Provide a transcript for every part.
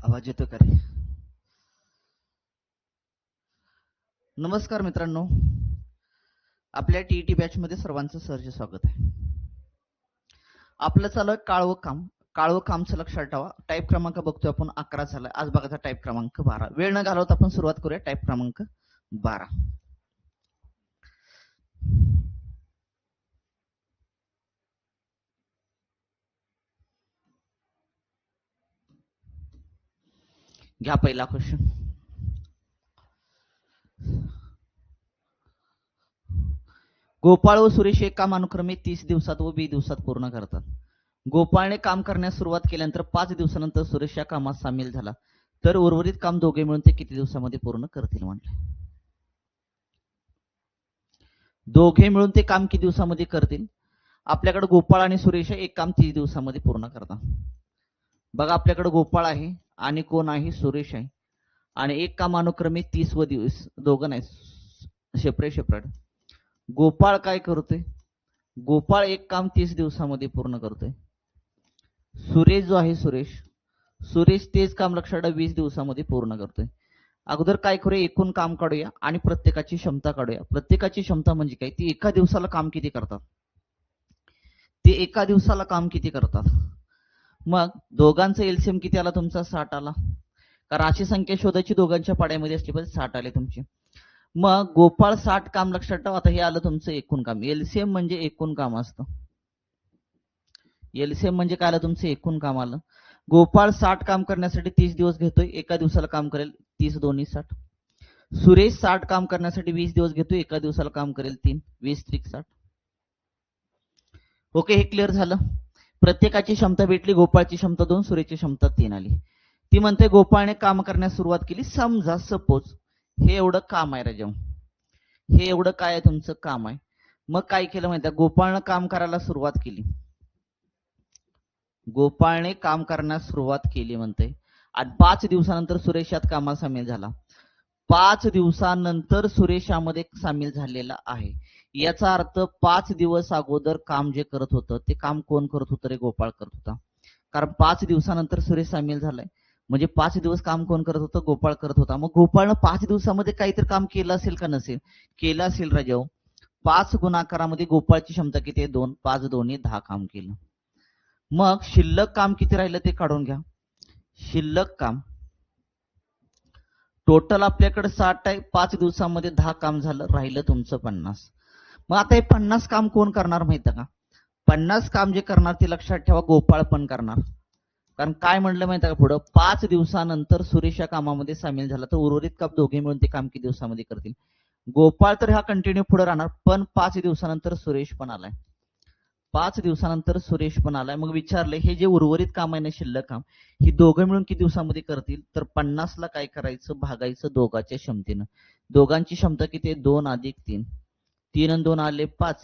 आवाज येतो का रे? नमस्कार मित्रांनो, आपल्या टीईटी बॅच मध्ये सर्वांचं सहर्ष स्वागत आहे. आपलं चालू आहे काळवं कामचं लक्षात ठेवा. टाईप क्रमांक बघतोय आपण 11 झाला. आज बघायचा टाईप क्रमांक 12. वेळ न घालवता आपण सुरुवात करूया. टाईप क्रमांक 12. घ्या पहिला क्वेश्चन. गोपाळ व सुरेश एक काम अनुक्रमे 30 दिवसात व 20 दिवसात पूर्ण करतात. गोपाळने काम करण्यास सुरुवात केल्यानंतर 5 दिवसानंतर सुरेश या कामात सामील झाला, तर उर्वरित काम दोघे मिळून ते किती दिवसामध्ये पूर्ण करतील म्हटले. दोघे मिळून ते काम किती दिवसामध्ये करतील? आपल्याकडे गोपाळ आणि सुरेश एक काम 30 दिवसामध्ये पूर्ण करतात. बघा, आपल्याकडे गोपाळ आहे आणि कोण आहे? सुरेश आहे. आणि एक काम अनुक्रमे 30 व दिवस, दोघं नाही, सेपरेट. गोपाळ काय करतोय? गोपाळ एक काम 30 दिवसामध्ये पूर्ण करतोय. सुरेश जो आहे सुरेश तेच काम लक्षात 20 दिवसामध्ये पूर्ण करतोय. अगोदर काय करूया? एकूण काम काढूया आणि प्रत्येकाची क्षमता काढूया. प्रत्येकाची क्षमता म्हणजे काय? ती एका दिवसाला काम किती करतात? ते एका दिवसाला काम किती करतात? मग दोघांचं एलसीएम किती आला तुमचा? 60 आला. कारण अशी संख्या शोधायची दोघांच्या पाड्यामध्ये असली पाहिजे. 60 आले तुमचे. मग गोपाळ 60 काम लक्षात ठेवा. आता हे आलं तुमचं एकूण काम. एलसीएम म्हणजे एकूण काम असतं. एलसीएम म्हणजे काय आलं? तुमचं एकूण काम आलं. गोपाळ 60 काम करण्यासाठी 30 दिवस घेतोय. एका दिवसाला काम करेल 30 दोन्ही 60. सुरेश 60 काम करण्यासाठी 20 दिवस घेतोय. एका दिवसाला काम करेल 3 20 त्रिक 60. ओके, हे क्लिअर झालं. प्रत्येकाची क्षमता भेटली. गोपाळची क्षमता 2, सुरेशची क्षमता 3 आली. ती म्हणते गोपाळने काम करण्यास सुरुवात केली. समजा सपोज हे एवढं काम आहे राजा, हे एवढं काय आहे? तुमचं काम आहे. मग काय केलं माहिती आहे? गोपाळनं काम करायला सुरुवात केली. गोपाळने काम करण्यास सुरुवात केली म्हणते, आणि 5 दिवसानंतर सुरेश यात कामात सामील झाला. 5 दिवसानंतर सुरेश यामध्ये सामील झालेला आहे. याचा अर्थ 5 दिवस अगोदर काम जे करत होतं ते काम कोण करत होतं रे? गोपाळ करत होता. कारण 5 दिवसानंतर सुरेश सामील झालाय म्हणजे 5 दिवस काम कोण करत होतं? गोपाळ करत होता. मग गोपाळनं 5 दिवसामध्ये काहीतरी काम केलं असेल का नसेल? केलं असेल राजाओ. 5 गुणाकारामध्ये गोपाळची क्षमता किती आहे? 2. 5 दोन्ही 10 काम केलं. मग शिल्लक काम किती राहिलं ते काढून घ्या. शिल्लक काम टोटल आपल्याकडे 60 आहे. 5 दिवसामध्ये 10 काम झालं, राहिलं तुमचं 50. मग आता हे 50 काम कोण करणार माहिती का? 50 काम जे करणार ते लक्षात ठेवा, गोपाळ पण करणार. कारण काय म्हणलं माहिती का पुढं? 5 दिवसानंतर सुरेश या कामामध्ये सामील झाला, तर उर्वरित काम दोघे मिळून ते काम किती दिवसामध्ये करतील? गोपाळ तर हा कंटिन्यू पुढे राहणार, पण 5 दिवसानंतर सुरेश पण आलाय. 5 दिवसानंतर सुरेश पण आलाय. मग विचारले हे जे उर्वरित काम आहे ना, शिल्लक काम, ही दोघं मिळून किती दिवसामध्ये करतील? तर 50 ला काय करायचं? भागायचं दोघांच्या क्षमतेनं. दोघांची क्षमता किती आहे? 2 अधिक 3. 3 आणि 2 आले 5.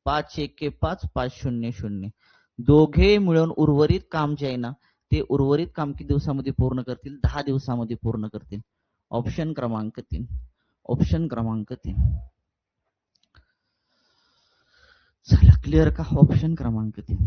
5 1 5, 5 0 0. दोघे मिळून उर्वरित काम जे आहे ना, ते उर्वरित काम किती दिवसामध्ये पूर्ण करतील? 10 दिवसामध्ये पूर्ण करतील. ऑप्शन क्रमांक 3. ऑप्शन क्रमांक 3 चला, क्लिअर का? ऑप्शन क्रमांक 3.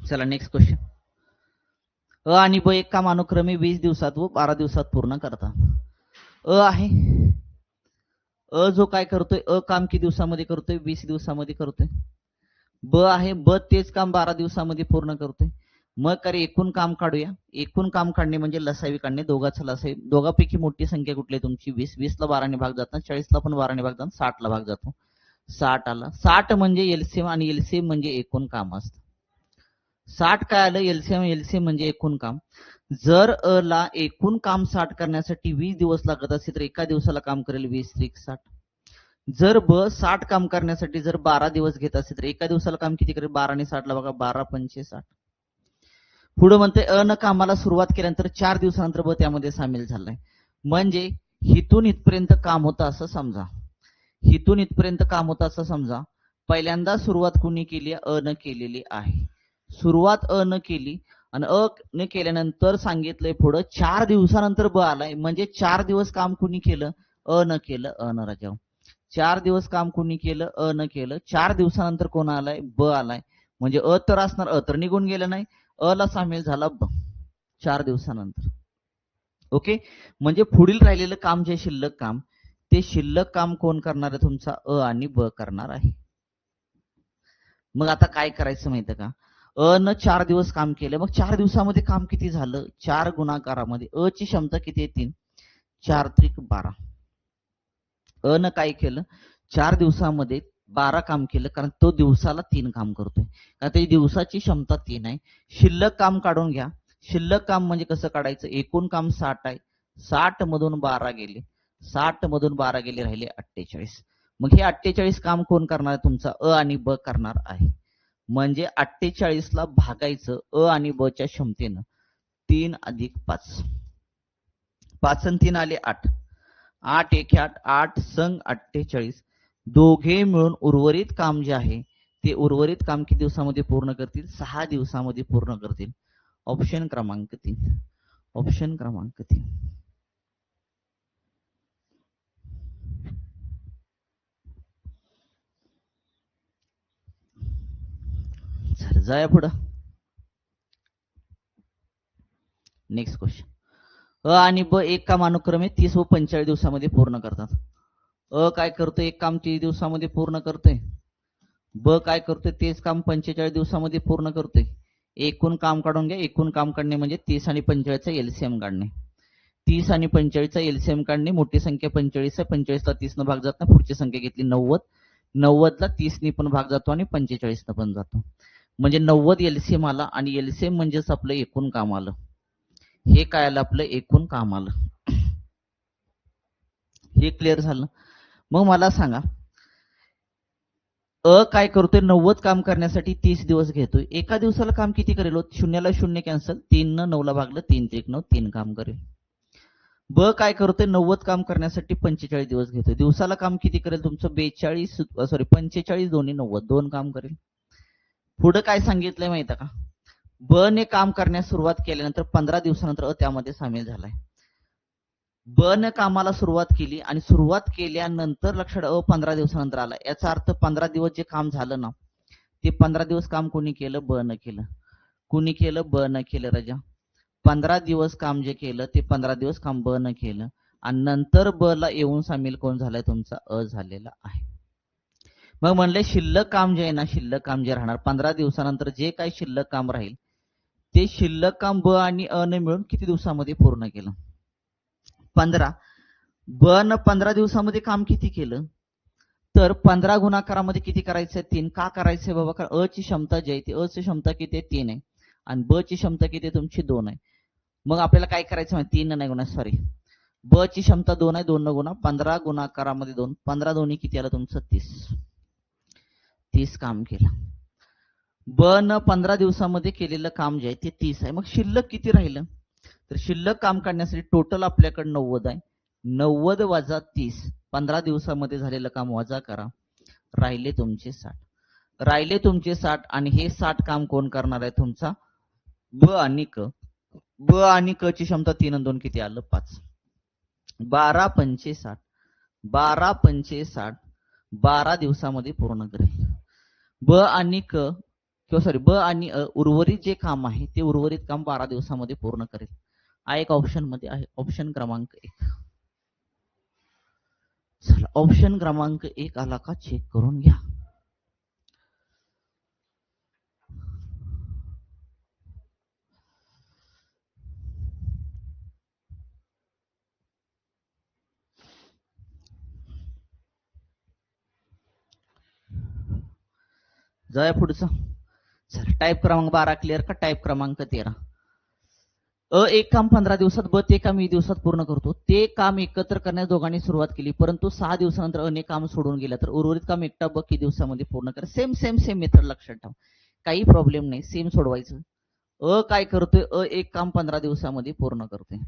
चला, नेक्स्ट क्वेश्चन. अ आणि ब एक काम अनुक्रमे 20 दिवसात व 12 दिवसात पूर्ण करतात. अ आहे, अ जो काय करतोय? अ काम किती दिवसामध्ये करतोय? 20 दिवसामध्ये करतोय. ब आहे, ब तेच काम 12 दिवसामध्ये पूर्ण करतोय. मग करे एकूण काम काढूया. एकूण काम काढणे म्हणजे लसावी काढणे. दोघांचं लसावी, दोघांपैकी मोठी संख्या कुठली आहे तुमची? 20. 20 ला 12 ने भाग जातात, 40 ला पण 12 ने भाग जातात, 60 ला भाग जातो. 60 आला. 60 म्हणजे एलसीएम, आणि एलसीएम म्हणजे एकूण काम असतं. 60 काय आलं? एलसीएम. एलसीएम म्हणजे एकूण काम. जर अ ला एकूण काम 60 करण्यासाठी 20 दिवस लागत असेल, तर एका दिवसाला काम करेल 20 त्रिक 60. जर ब 60 काम करण्यासाठी जर 12 दिवस घेत असेल, तर एका दिवसाला काम किती करेल? 12 ने 60 ला बघा, 12 पंचे 60. पुढे म्हणते अ न कामाला सुरुवात केल्यानंतर 4 दिवसानंतर ब त्यामध्ये सामील झालाय. म्हणजे हिथून इथपर्यंत काम होतं असं समजा. हिथून इथपर्यंत काम होतं असं समजा. पहिल्यांदा सुरुवात कुणी केली? अ न केलेली आहे. सुरुवात अ न केली आणि अ न केल्यानंतर सांगितलंय पुढं 4 दिवसानंतर ब आलाय, म्हणजे 4 दिवस काम कुणी केलं? अ न केलं, अ न राजाव. 4 दिवस काम कुणी केलं? अ न केलं. 4 दिवसानंतर कोण आलाय? ब आलाय. म्हणजे अ तर असणार, अ तर निघून गेलं नाही, अ ला सामील झाला ब 4 दिवसानंतर. ओके, म्हणजे पुढील राहिलेलं काम जे शिल्लक काम, ते शिल्लक काम कोण करणार आहे? तुमचा अ आणि ब करणार आहे. मग आता काय करायचं माहितीये का? अ न 4 दिवस काम केलं, मग 4 दिवसामध्ये काम किती झालं? 4 गुणाकारामध्ये अ ची क्षमता किती आहे? 3. 4 त्रिक 12. अ न काय केलं? 4 दिवसामध्ये 12 काम केलं, कारण तो दिवसाला 3 काम करतोय, कारण त्याची दिवसाची क्षमता 3 आहे. शिल्लक काम काढून घ्या. शिल्लक काम म्हणजे कसं काढायचं? एकूण काम 60 आहे, 60 मधून 12 गेले, 60 मधून 12 गेले, राहिले 48. मग हे 48 काम कोण करणार आहे? तुमचा अ आणि ब करणार आहे. म्हणजे 48 ला भागायचं अ आणि ब च्या क्षमतेनं. 3 अधिक 5, 5 आणि 3 आले 8, 8 एक 8, 8 संग 48. दोघे मिळून उर्वरित काम जे आहे ते उर्वरित काम किती दिवसामध्ये पूर्ण करतील? 6 दिवसामध्ये पूर्ण करतील. ऑप्शन क्रमांक 3. ऑप्शन क्रमांक 3. जाया पुढं. Next question. अ आणि ब एक काम अनुक्रमे 30 व 45 दिवसामध्ये पूर्ण करतात. अ काय करतोय? एक काम 30 दिवसामध्ये पूर्ण करतोय. ब काय करतोय? तेच काम 45 दिवसामध्ये पूर्ण करतोय. एकूण काम काढून घ्या. एकूण काम काढणे म्हणजे 30 आणि 45चा एलसीएम काढणे. 30 आणि 45चा एलसीएम काढणे. मोठी संख्या 45 आहे, 45 ला 30 न भाग जात नाही, पुढची संख्या घेतली 90, 90 ला 30 ने पण भाग जातो आणि 45 न पण जातो, म्हणजे 90 एलसीएम आला, आणि एलसीएम म्हणजेच आपलं एकूण काम आलं. हे काय आलं? आपलं एकूण काम आलं. हे क्लिअर झालं? मग मला सांगा, अ काय करतोय? 90 काम करण्यासाठी 30 दिवस घेतोय. एका दिवसाला काम किती करेल? शून्याला शून्य कॅन्सल, 3 न 9 ला भागलं, 3 त्रिक 9, 3 काम करेल. ब काय करतोय? 90 काम करण्यासाठी 45 दिवस घेतोय. दिवसाला काम किती करेल तुमचं? 45 दोन्ही 90, 2 काम करेल. पुढे काय सांगितलंय माहिती का? ब ने काम करण्यास सुरुवात केल्यानंतर 15 दिवसानंतर अ त्यामध्ये सामील झालाय. ब न कामाला सुरुवात केली आणि सुरुवात केल्यानंतर लक्षात 15 दिवसानंतर आला, याचा अर्थ 15 दिवस जे काम झालं ना, ते 15 दिवस काम कोणी केलं? ब न केलं. कुणी केलं? ब न केलं. राजा 15 दिवस काम जे केलं ते 15 दिवस काम ब न केलं, आणि नंतर ब ला येऊन सामील कोण झालाय? तुमचा अ झालेला आहे. मग म्हणले शिल्लक काम जे आहे ना, शिल्लक काम जे राहणार 15 दिवसानंतर जे काही शिल्लक काम राहील, ते शिल्लक काम ब आणि अ ने मिळून किती दिवसामध्ये पूर्ण केलं? 15. ब न 15 दिवसामध्ये काम किती केलं? तर 15 गुणाकारामध्ये किती करायचंय? 3. का करायचंय बाबा? कारण अ ची क्षमता जी आहे ती, अ ची क्षमता किती आहे? 3 आहे, आणि ब ची क्षमता किती आहे तुमची? 2 आहे. मग आपल्याला काय करायचं माहिती? 3 नाही गुणा, सॉरी, ब ची क्षमता 2 आहे, 2 न गुणा, 15 गुणाकारामध्ये 2, 15 दोन्ही किती आलं तुमचं? 30. 30 काम केलं. ब न 15 दिवसामध्ये केलेलं काम जे आहे ते 30 आहे. मग शिल्लक किती राहिलं? तर शिल्लक काम काढण्यासाठी टोटल आपल्याकडे 90 आहे, 90 वजा 30, 15 दिवसामध्ये झालेलं काम वजा करा, राहिले तुमचे 60. राहिले तुमचे 60, आणि हे 60 काम कोण करणार आहे? तुमचा ब आणि क. ब आणि क ची क्षमता 3 आणि 2 किती आलं? 5. 12 पंचे 60, 12 पंचे 60, 12 दिवसामध्ये पूर्ण करेल. ब आणि क, किंवा सॉरी, ब आणि अ उर्वरित जे काम आहे ते उर्वरित काम 12 दिवसामध्ये पूर्ण करेल. हा एक ऑप्शन मध्ये आहे, ऑप्शन क्रमांक 1. चला, ऑप्शन क्रमांक 1 आला का? चेक करून घ्या. जाऊया पुढचं. चला, टाईप क्रमांक 12 क्लिअर का? टाईप क्रमांक 13. अ एक काम 15 दिवसात, ब ते काम 20 दिवसात पूर्ण करतो. ते काम एकत्र करण्यास दोघांनी सुरुवात केली, परंतु 6 दिवसानंतर अ ने काम सोडून गेला, तर उर्वरित काम एकटा ब किती दिवसामध्ये पूर्ण करेल? सेम सेम सेम मेथड लक्षात ठेवा, काही प्रॉब्लेम नाही, सेम सोडवायचं. अ काय करतोय? अ एक काम 15 दिवसामध्ये पूर्ण करतोय.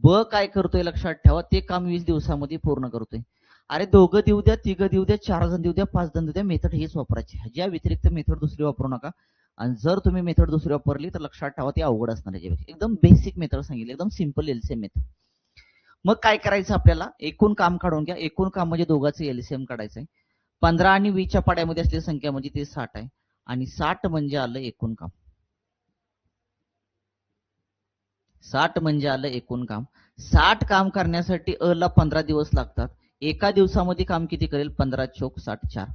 ब काय करतोय? लक्षात ठेवा, ते काम 20 दिवसामध्ये पूर्ण करतोय. अरे दोघं देऊ द्या, तिघं देऊ द्या, 4 जण देऊ द्या, 5 जण देऊ द्या, मेथड हीच वापरायची. ह्याच्या व्यतिरिक्त मेथड दुसरी वापरू नका. आणि जर तुम्ही मेथड दुसरी वापरली तर लक्षात ठेवा ती अवघड असणार आहे. एकदम बेसिक मेथड सांगितली, एकदम सिंपल एलसीएम मेथड. मग काय करायचं आपल्याला, एकूण काम काढून घ्या. एकूण काम म्हणजे दोघांचं एलसीएम काढायचंय. 15 आणि 20च्या पाड्यामध्ये असलेली संख्या म्हणजे ते 60 आहे. आणि 60 म्हणजे आलं एकूण काम. 60 म्हणजे आलं एकूण काम. 60 काम करण्यासाठी अ ला 15 दिवस लागतात. एका दिवसामध्ये काम किती करेल? 15 चोक 60 4.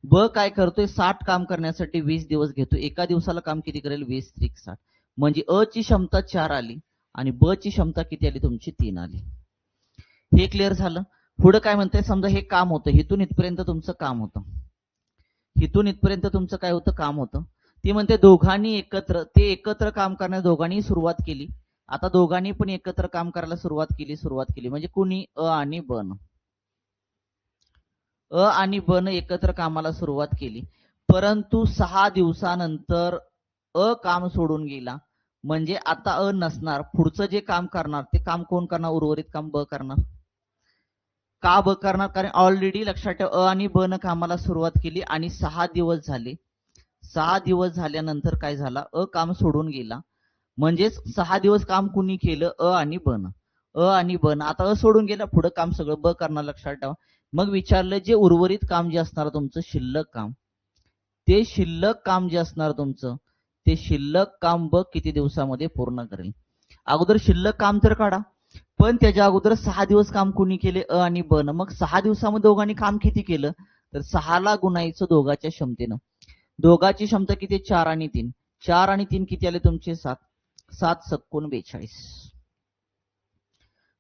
ब काय करतोय? 60 काम करण्यासाठी 20 दिवस घेतो. एका दिवसाला काम किती करेल? 20 त्रिक 60. म्हणजे अ ची क्षमता 4 आली आणि ब ची क्षमता किती आली? तुमची 3 आली. हे क्लिअर झालं. पुढे काय म्हणताय? समजा हे काम होतं, इथून इथपर्यंत तुमचं काम होतं. इथून इथपर्यंत तुमचं काय होतं? काम होतं. ती म्हणते दोघांनी एकत्र काम करण्यास दोघांनी सुरुवात केली. आता दोघांनी पण एकत्र काम करायला सुरुवात केली म्हणजे कुणी? अ आणि ब न. अ आणि ब न एकत्र कामाला सुरुवात केली. परंतु 6 दिवसानंतर अ काम सोडून गेला. म्हणजे आता अ नसणार. पुढचं जे काम करणार ते काम कोण करणार? उर्वरित काम ब करणार. का ब करणार? कारण ऑलरेडी लक्षात ठेव, अ आणि ब न कामाला सुरुवात केली आणि 6 दिवस झाले. 6 दिवस झाल्यानंतर काय झाला? अ काम सोडून गेला. म्हणजेच 6 दिवस काम कुणी केलं? अ आणि ब न. अ आणि ब न. आता अ सोडून गेला, पुढे काम सगळं ब करणार, लक्षात ठेवा. मग विचारलं जे उर्वरित काम जे असणार तुमचं शिल्लक काम, ते शिल्लक काम जे असणार तुमचं, ते शिल्लक काम ब किती दिवसामध्ये पूर्ण करेल? अगोदर शिल्लक काम तर काढा, पण त्याच्या अगोदर 6 दिवस काम कुणी केले? अ आणि ब न. मग 6 दिवसामध्ये दोघांनी काम किती केलं? तर 6 ला गुणायचं दोघांच्या क्षमतेनं. दोघांची क्षमता किती? 4 आणि 3. 4 आणि 3 किती आले तुमचे? 7. 7 सक्कोण 42.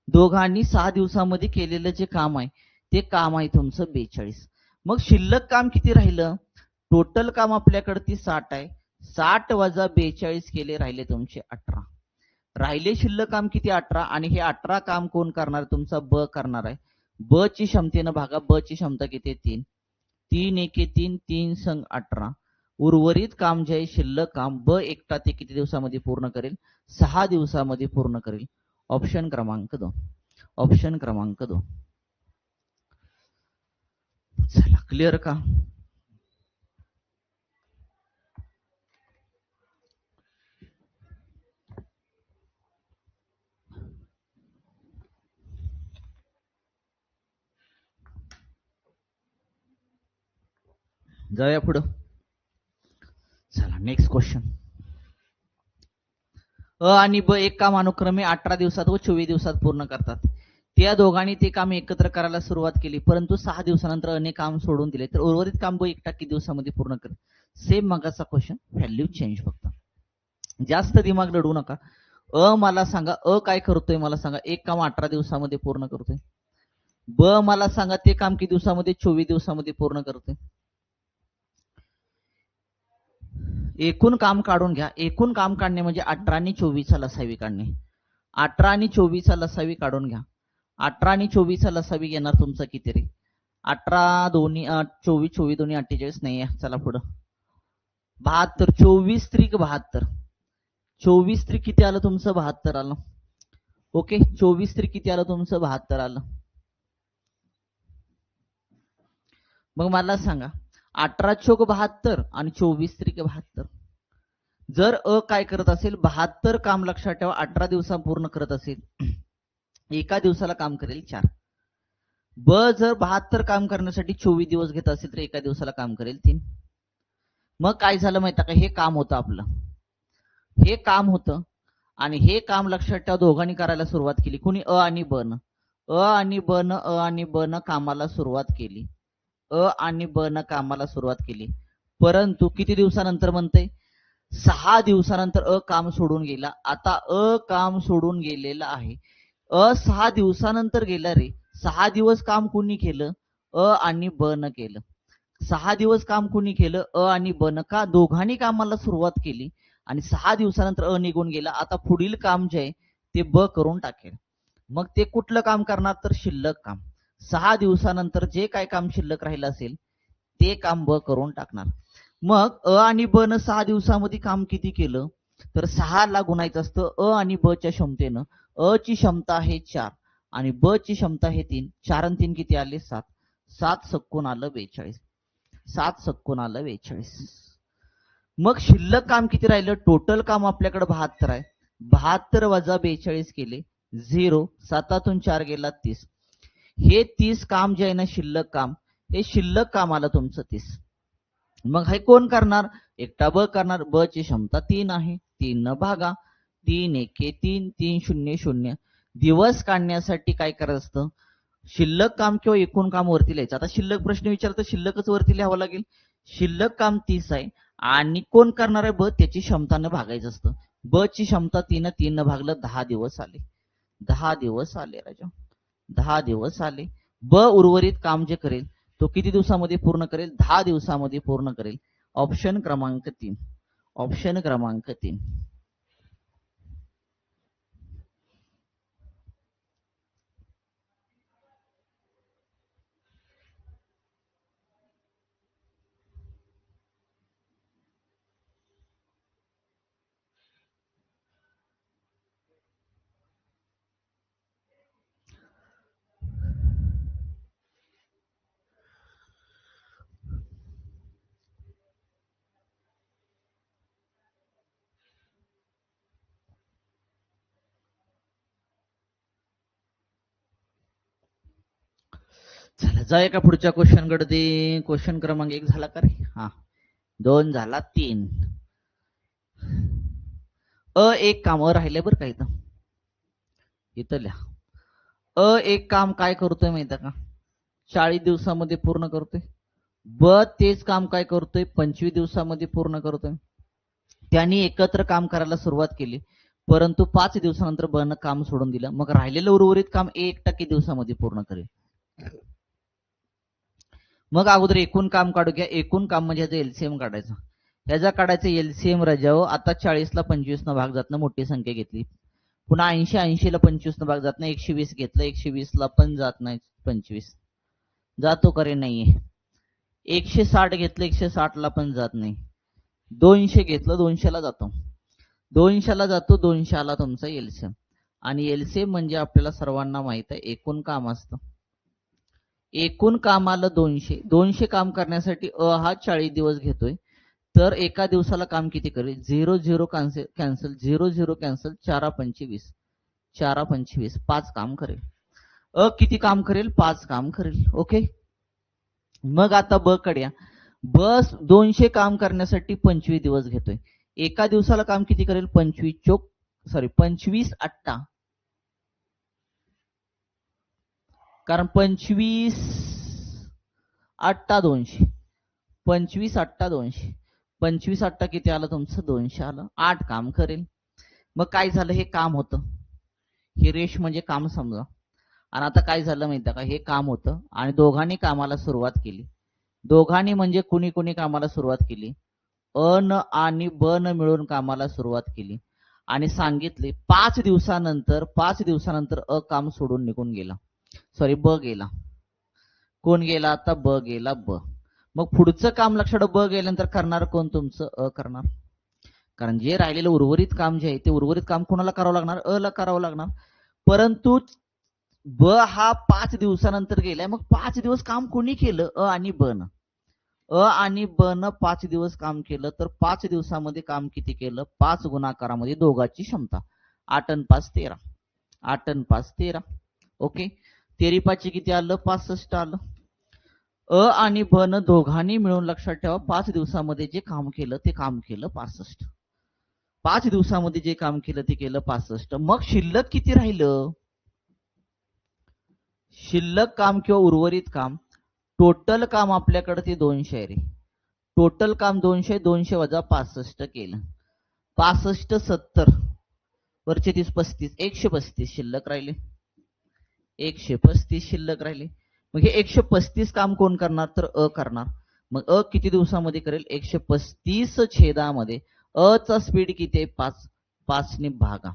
दोघांनी 6 दिवसामध्ये केलेलं जे काम आहे ते काम आहे तुमचं 42. मग शिल्लक काम किती राहिलं? टोटल काम आपल्याकडे ती 60 आहे. 60 वजा 42 केले, राहिले तुमचे 18. राहिले शिल्लक काम किती? 18. आणि हे 18 काम कोण करणार? तुमचा ब करणार आहे. ब ची क्षमतेनं भागा. ब ची क्षमता किती? 3. 3 एके 3, 3 संग 18. उर्वरित काम जे आहे शिल्लक काम ब एकटा ते किती दिवसामध्ये पूर्ण करेल? 6 दिवसामध्ये पूर्ण करेल. ऑप्शन क्रमांक 2. ऑप्शन क्रमांक 2. चला, क्लिअर का? जाऊया पुढं. चला, नेक्स्ट क्वेश्चन. अ आणि ब एक काम अनुक्रमे 18 दिवसात व 24 दिवसात पूर्ण करतात. त्या दोघांनी ते काम एकत्र करायला सुरुवात केली, परंतु 6 दिवसानंतर अनेक काम सोडून दिले. तर उर्वरित काम ब एकटा किती दिवसामध्ये पूर्ण करेल? सेम मगाचा क्वेश्चन, व्हॅल्यू चेंज फक्त. जास्त दिमाग लढवू नका. अ मला सांगा, अ काय करतोय मला सांगा? एक काम 18 दिवसामध्ये पूर्ण करतोय. ब मला सांगा ते काम किती दिवसामध्ये? 24 दिवसामध्ये पूर्ण करतोय. एकूण काम काढून घ्या. एकूण काम काढणे म्हणजे 18 आणि 24 लसावी काढणे. 18 आणि 24 लसावी काढून घ्या. 18 आणि 24 लसावी येणार तुमचं किती रे? 18 दोन्ही 24, 24 दोन्ही 48 नाही आहे. चला पुढं. 72. 24 त्रिक 72. 24 त्रिक किती आलं तुमचं? 72 आलं. ओके, 24 त्रिक किती आलं तुमचं? 72 आलं. मग मला सांगा, 18 चोक 72 आणि 24 त्रिक 72. जर अ काय करत असेल? 72 काम, लक्षात ठेवा, 18 दिवसात पूर्ण करत असेल, एका दिवसाला काम करेल 4. ब जर 72 काम करण्यासाठी 24 दिवस घेत असेल तर एका दिवसाला काम करेल 3. मग काय झालं माहिती का? हे काम होतं आपलं, हे काम होतं आणि हे काम लक्षात ठेवा दोघांनी करायला सुरुवात केली. कुणी? अ आणि ब न. अ आणि ब न. अ आणि ब न कामाला सुरुवात केली. अ आणि ब न कामाला सुरुवात केली, परंतु किती दिवसानंतर म्हणते? 6 दिवसानंतर अ काम सोडून गेला. आता अ काम सोडून गेलेला आहे. अ 6 दिवसानंतर गेला रे. 6 दिवस काम कुणी केलं? अ आणि ब न केलं. 6 दिवस काम कुणी केलं? अ आणि ब न. का? दोघांनी कामाला सुरुवात केली आणि 6 दिवसानंतर अ निघून गेला. आता पुढील काम जे आहे ते ब करून टाकेल. मग ते कुठलं काम करणार? तर शिल्लक काम. 6 दिवसानंतर जे काय काम शिल्लक राहिलं असेल ते काम ब करून टाकणार. मग अ आणि ब न 6 दिवसामध्ये काम किती केलं? तर 6 ला गुणायचं असतं अ आणि ब च्या क्षमतेनं. अ ची क्षमता आहे 4 आणि ब ची क्षमता हे 3, 4 आणि 3 किती आले 7, 7 सक्कून आलं 42, 7 सक्कून आलं 42. मग शिल्लक काम किती राहिलं? टोटल काम आपल्याकडे 72 आहे, 72 वजा 42 केले 0, 7तून 4 गेला 30. हे 30 काम जे आहे ना शिल्लक काम, हे शिल्लक काम आलं तुमचं 30. मग हे कोण करणार? एकटा ब करणार. ब ची क्षमता 3 आहे, 3 न भागा, 3 एके 3, 3 शून्य 0. दिवस काढण्यासाठी काय करायचं असतं? शिल्लक काम किंवा एकूण काम वरती लिहायचं. आता शिल्लक प्रश्न विचारतो, शिल्लकच वरती लिहावं लागेल. शिल्लक काम 30 आहे आणि कोण करणार आहे? ब. त्याची क्षमतानं भागायचं असतं. ब ची क्षमता 3, 3 न भागलं 10 दिवस आले, 10 दिवस आले राजा, 10 दिवस आले. ब उर्वरित काम जे करेल तो किती दिवसामध्ये पूर्ण करेल? 10 दिवसामध्ये पूर्ण करेल. ऑप्शन क्रमांक 3, ऑप्शन क्रमांक 3. चला जाऊया का पुढच्या क्वेश्चन कडे. क्वेश्चन क्रमांक 1 झाला का रे? हा, 2 झाला, 3. एक काम राहिले बरं का इथं, इथं लिहा. एक काम काय करतोय माहिती का? 40 दिवसामध्ये पूर्ण करतोय. ब तेच काम काय करतोय? 25 दिवसामध्ये पूर्ण करतोय. त्यांनी एकत्र काम करायला सुरुवात केली, परंतु 5 दिवसानंतर ब न काम सोडून दिलं. मग राहिलेलं उर्वरित काम 1% दिवसामध्ये पूर्ण करेल. मग अगोदर एकूण काम काढू घ्या. एकूण काम म्हणजे ह्याचं एलसीएम काढायचं. ह्याचा काढायचं एलसीएम राजाओ. आता 40 ला 25 न भाग जात ना, मोठी संख्या घेतली. पुन्हा 80 ला 25 न भाग जात नाही, 120 घेतलं, 120 ला पण जात नाही 25, जातो करे नाहीये. 160 घेतलं, 160 ला पण जात नाही. 200 घेतलं, 200 ला जातो, 200 ला जातो, 200 आला तुमचा एलसीएम. आणि एलसीएम म्हणजे आपल्याला सर्वांना माहित आहे एकूण काम असतं. एकूण काम आलं 200. 200 काम करण्यासाठी हा 40 दिवस घेतोय, तर एका दिवसाला काम किती करेल? 0 0 कॅन्सल, 0 0 कॅन्सल, 4 25, 4 25, 5 काम करेल. किती काम करेल? 5 काम करेल. ओके. मग आता ब कडे या. बस 200 काम करण्यासाठी 25 दिवस घेतोय. एका दिवसाला काम किती करेल? 25 8, कारण 25 8 200, 25 8 200, 25 8 किती आलं तुमचं? 200 आलं. 8 काम करेल. मग काय झालं? हे काम होतं, हे रेश म्हणजे काम समजा. आणि आता काय झालं माहिती का? हे काम होतं आणि दोघांनी कामाला सुरुवात केली. दोघांनी म्हणजे कुणी कुणी कामाला सुरुवात केली? अ न आणि ब न मिळून कामाला सुरुवात केली आणि सांगितले 5 दिवसानंतर अ काम सोडून निघून गेला. सॉरी, ब गेला. कोण गेला? आता ब गेला. ब. मग पुढचं काम लक्षात, ब गेल्यानंतर करणार कोण? तुमचं अ करणार. कारण जे राहिलेलं उर्वरित काम जे आहे ते उर्वरित काम कोणाला करावं लागणार? अ ला करावं लागणार. परंतु ब हा 5 दिवसानंतर गेलाय. मग 5 दिवस काम कोणी केलं? अ आणि ब न. अ आणि ब न 5 दिवस काम केलं, तर 5 दिवसामध्ये काम किती केलं? 5 गुणाकारामध्ये दोघांची क्षमता. 8 आणि 5 13, 8 आणि 5 13. ओके. 13 5 किती आलं? 65 आलं. अ आणि ब न दोघांनी मिळून लक्षात ठेवा 5 दिवसामध्ये जे काम केलं ते काम केलं 65. 5 दिवसामध्ये जे काम केलं ते केलं 65. मग शिल्लक किती राहिलं? शिल्लक काम किंवा उर्वरित काम, टोटल काम आपल्याकडे ते 200 आहे रे. टोटल काम 200, 200 वजा 65 केलं. 65 70 वरचे 30 35, 135 शिल्लक राहिले. 135 शिल्लक राहिले. मग हे 135 काम कोण करणार? तर अ करणार. मग अ किती दिवसामध्ये करेल? 135 छेदामध्ये अ चा स्पीड किती आहे? 5, 5 ने भागा,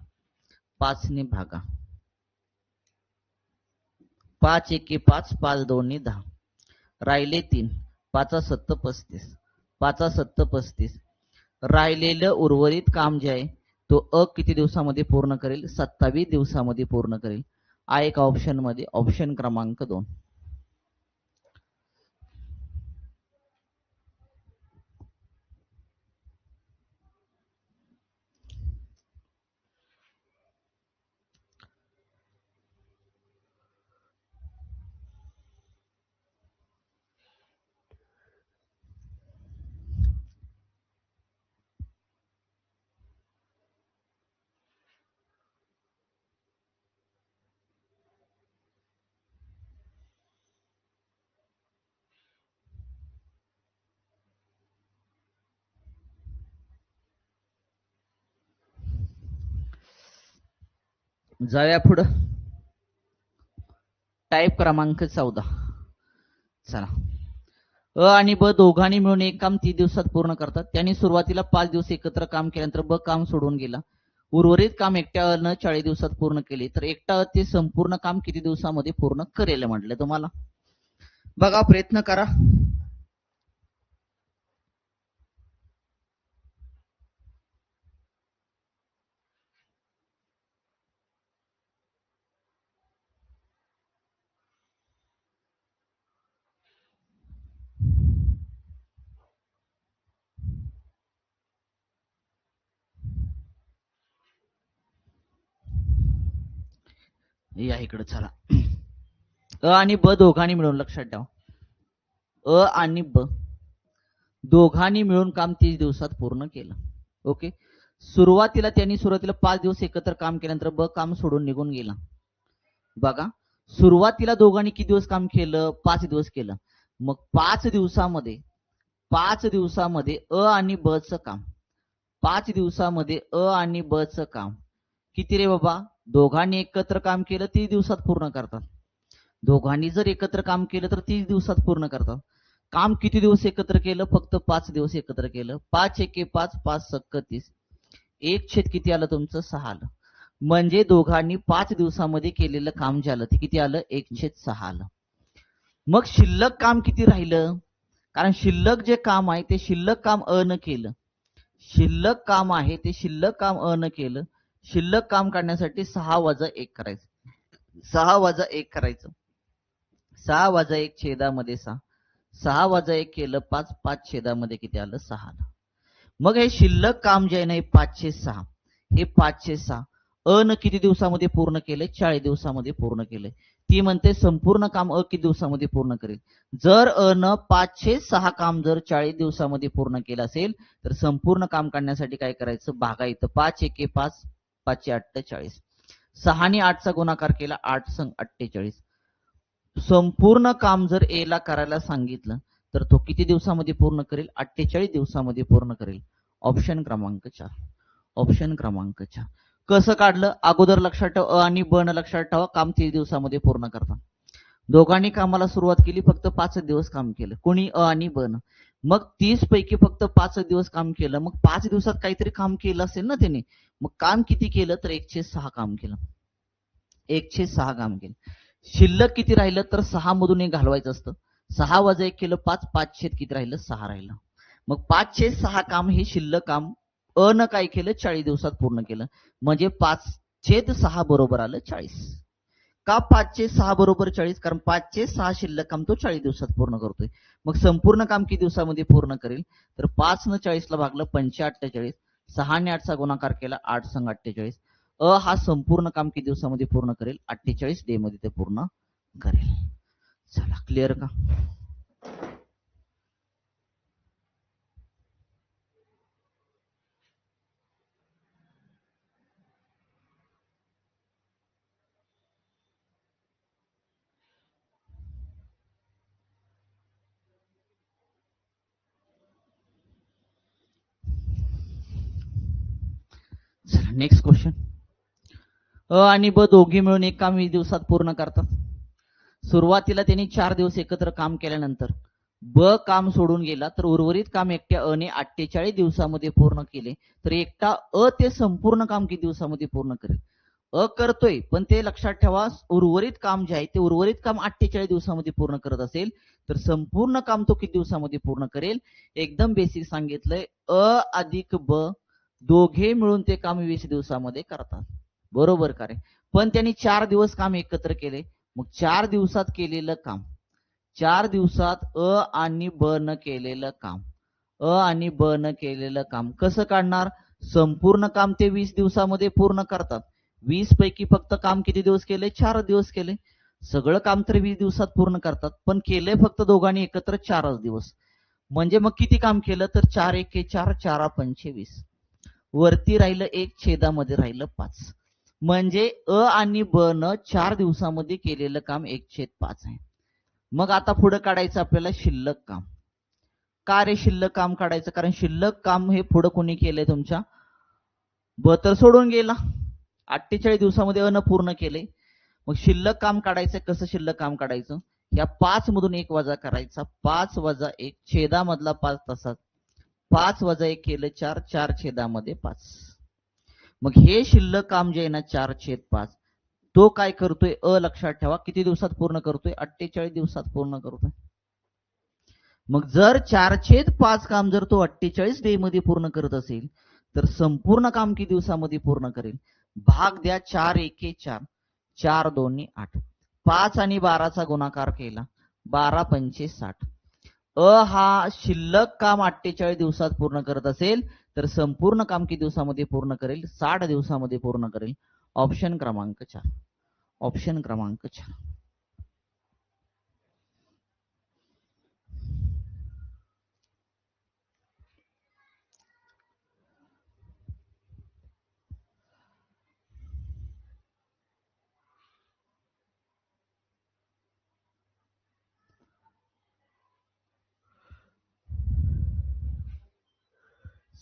5 ने भागा. 5 1 5, 5 2 10, राहिले 3, 5 7 35, 5 7 35. राहिलेलं उर्वरित काम जे आहे तो अ किती दिवसामध्ये पूर्ण करेल? 27 दिवसामध्ये पूर्ण करेल. आहे का ऑप्शन मध्ये? ऑप्शन क्रमांक 2. जाऊया पुढं. टाईप क्रमांक 14. चला. आणि ब दोघांनी मिळून एक काम 30 दिवसात पूर्ण करतात. त्यांनी सुरुवातीला 5 दिवस एकत्र काम केल्यानंतर ब काम सोडून गेला. उर्वरित काम एकट्या अ न 40 दिवसात पूर्ण केले तर एकटा अ ते संपूर्ण काम किती दिवसामध्ये पूर्ण करेल म्हटलं तुम्हाला. बघा प्रयत्न करा. या इकडे चला. अ आणि ब दोघांनी मिळून, लक्षात ठेवा, अ आणि ब दोघांनी मिळून काम 30 दिवसात पूर्ण केलं. ओके. सुरुवातीला 5 दिवस एकत्र काम केल्यानंतर ब काम सोडून निघून गेला. बघा, सुरुवातीला दोघांनी किती दिवस काम केलं? 5 दिवस केलं. मग 5 दिवसामध्ये अ आणि ब चं काम, 5 दिवसामध्ये अ आणि ब चं काम किती रे बाबा? दोघांनी एकत्र काम केलं 30 दिवसात पूर्ण करतात. दोघांनी जर एकत्र काम केलं तर 30 दिवसात पूर्ण करतात. काम किती दिवस एकत्र केलं? फक्त 5 दिवस एकत्र केलं. 5 एके 5, 5 सक्क 30. एक छेद किती आलं तुमचं? 6 आलं. म्हणजे दोघांनी 5 दिवसामध्ये केलेलं काम जे आलं ते किती आलं? 1/6 आलं. मग शिल्लक काम किती राहिलं? कारण शिल्लक जे काम आहे ते शिल्लक काम अ न केलं. शिल्लक काम आहे ते शिल्लक काम अ न केलं. शिल्लक काम काढण्यासाठी 6 वजा 1 करायचं. 6 वजा 1 करायचं. 6 वजा 1 छेदामध्ये 6. 6 वजा 1 केलं 5. 5 छेदामध्ये किती आलं? 6 आलं. मग हे शिल्लक काम जे आहे ना, हे 5/6. हे 5/6 अ न किती दिवसामध्ये पूर्ण केले? 40 दिवसामध्ये पूर्ण केले. ती म्हणते संपूर्ण काम अ किती दिवसामध्ये पूर्ण करेल? जर अ न 5/6 काम जर 40 दिवसामध्ये पूर्ण केलं असेल तर संपूर्ण काम काढण्यासाठी काय करायचं? भागायचं. 5 एके 5, 5 48. 6 ने 8चा गुणाकार केला, 8 संग 48. संपूर्ण काम जर ए ला करायला सांगितलं तर तो किती दिवसामध्ये पूर्ण करेल? 48 दिवसामध्ये पूर्ण करेल. ऑप्शन क्रमांक 4. ऑप्शन क्रमांक 4. कसं काढलं? अगोदर लक्षात ठेव, अ आणि ब न लक्षात ठेवा काम 30 दिवसामध्ये पूर्ण करतात. दोघांनी कामाला सुरुवात केली, फक्त 5 दिवस काम केलं. कोणी? अ आणि ब न. मग 30 पैकी फक्त 5 दिवस काम केलं. मग 5 दिवसात काहीतरी काम केलं असेल ना त्याने. मग काम किती केलं? तर 1/6 काम केलं. 1/6 काम केलं. शिल्लक किती राहिलं? तर 6 मधून 1 घालवायचं असतं. 6 वजा 1 केलं 5. 5 छेद किती राहिलं? 6 राहिलं. मग 5/6 काम हे शिल्लक काम अ न काय केलं? 40 दिवसात पूर्ण केलं. म्हणजे 5/6 बरोबर आलं 40. का 5/6 बरोबर 40? कारण 5/6 शिल्लक काम तो 40 दिवसात पूर्ण करतोय. मग संपूर्ण काम किती दिवसामध्ये पूर्ण करेल? तर 5 न 40 ला भागलं 45. 6 ने 8चा गुणाकार केला, 8 संग 48. अ हा संपूर्ण काम किती दिवसामध्ये पूर्ण करेल? 48 डे मध्ये ते पूर्ण करेल. चला, क्लिअर का? चला, नेक्स्ट क्वेश्चन. अ आणि ब दोघे मिळून एक काम 20 दिवसात पूर्ण करतात. सुरुवातीला त्यांनी 4 दिवस एकत्र काम केल्यानंतर ब काम सोडून गेला तर उर्वरित काम एकट्या अ ने 48 दिवसामध्ये पूर्ण केले तर एकटा अ ते संपूर्ण काम किती दिवसामध्ये पूर्ण करेल? अ करतोय पण ते लक्षात ठेवा, उर्वरित काम जे आहे ते उर्वरित काम 48 दिवसामध्ये पूर्ण करत असेल तर संपूर्ण काम तो किती दिवसामध्ये पूर्ण करेल? एकदम बेसिक सांगितलंय, अ अधिक ब दोघे मिळून ते काम 20 दिवसामध्ये करतात. बरोबर का रे? पण त्यांनी 4 दिवस काम एकत्र केले. मग 4 दिवसात केलेलं काम, 4 दिवसात अ आणि ब न केलेलं काम, अ आणि ब न केलेलं काम कसं काढणार? संपूर्ण काम ते 20 दिवसामध्ये पूर्ण करतात. 20 पैकी फक्त काम किती दिवस केले? 4 दिवस केले. सगळं काम तर 20 दिवसात पूर्ण करतात, पण केले फक्त दोघांनी एकत्र 4 दिवस. म्हणजे मग किती काम केलं? तर 4 एके 4, 4 पंचे 20. वरती राहिलं 1, छेदामध्ये राहिलं 5. म्हणजे अ आणि ब न 4 दिवसामध्ये केलेलं काम 1/5 आहे. मग आता पुढे काढायचं आपल्याला शिल्लक काम. का रे शिल्लक काम काढायचं? कारण शिल्लक काम हे पुढे कोणी केलंय तुमच्या? ब तर सोडून गेला. 48 दिवसामध्ये अ न पूर्ण केले. मग शिल्लक काम काढायचं. कसं शिल्लक काम काढायचं? या 5 मधून 1 वजा करायचा. 5 वजा 1, छेदामधला 5 तसाच. 5 वजा 1 केलं 4, 4 छेदामध्ये 5. मग हे शिल्लक काम जे आहे ना 4/5, तो काय करतोय? अ लक्षात ठेवा, किती दिवसात पूर्ण करतोय? 48 दिवसात पूर्ण करतोय. मग जर 4/5 काम जर तो 48 डे मध्ये पूर्ण करत असेल, तर संपूर्ण काम किती दिवसामध्ये पूर्ण करेल? भाग द्या. 4 एके 4, 4 दोन्ही 8. 5 आणि 12चा गुणाकार केला, 12 पंचे 60. अ हा शिल्लक काम 48 दिवसात पूर्ण करत असेल, तर संपूर्ण काम किती दिवसामध्ये पूर्ण करेल? 60 दिवसामध्ये पूर्ण करेल. ऑप्शन क्रमांक 4. ऑप्शन क्रमांक 4.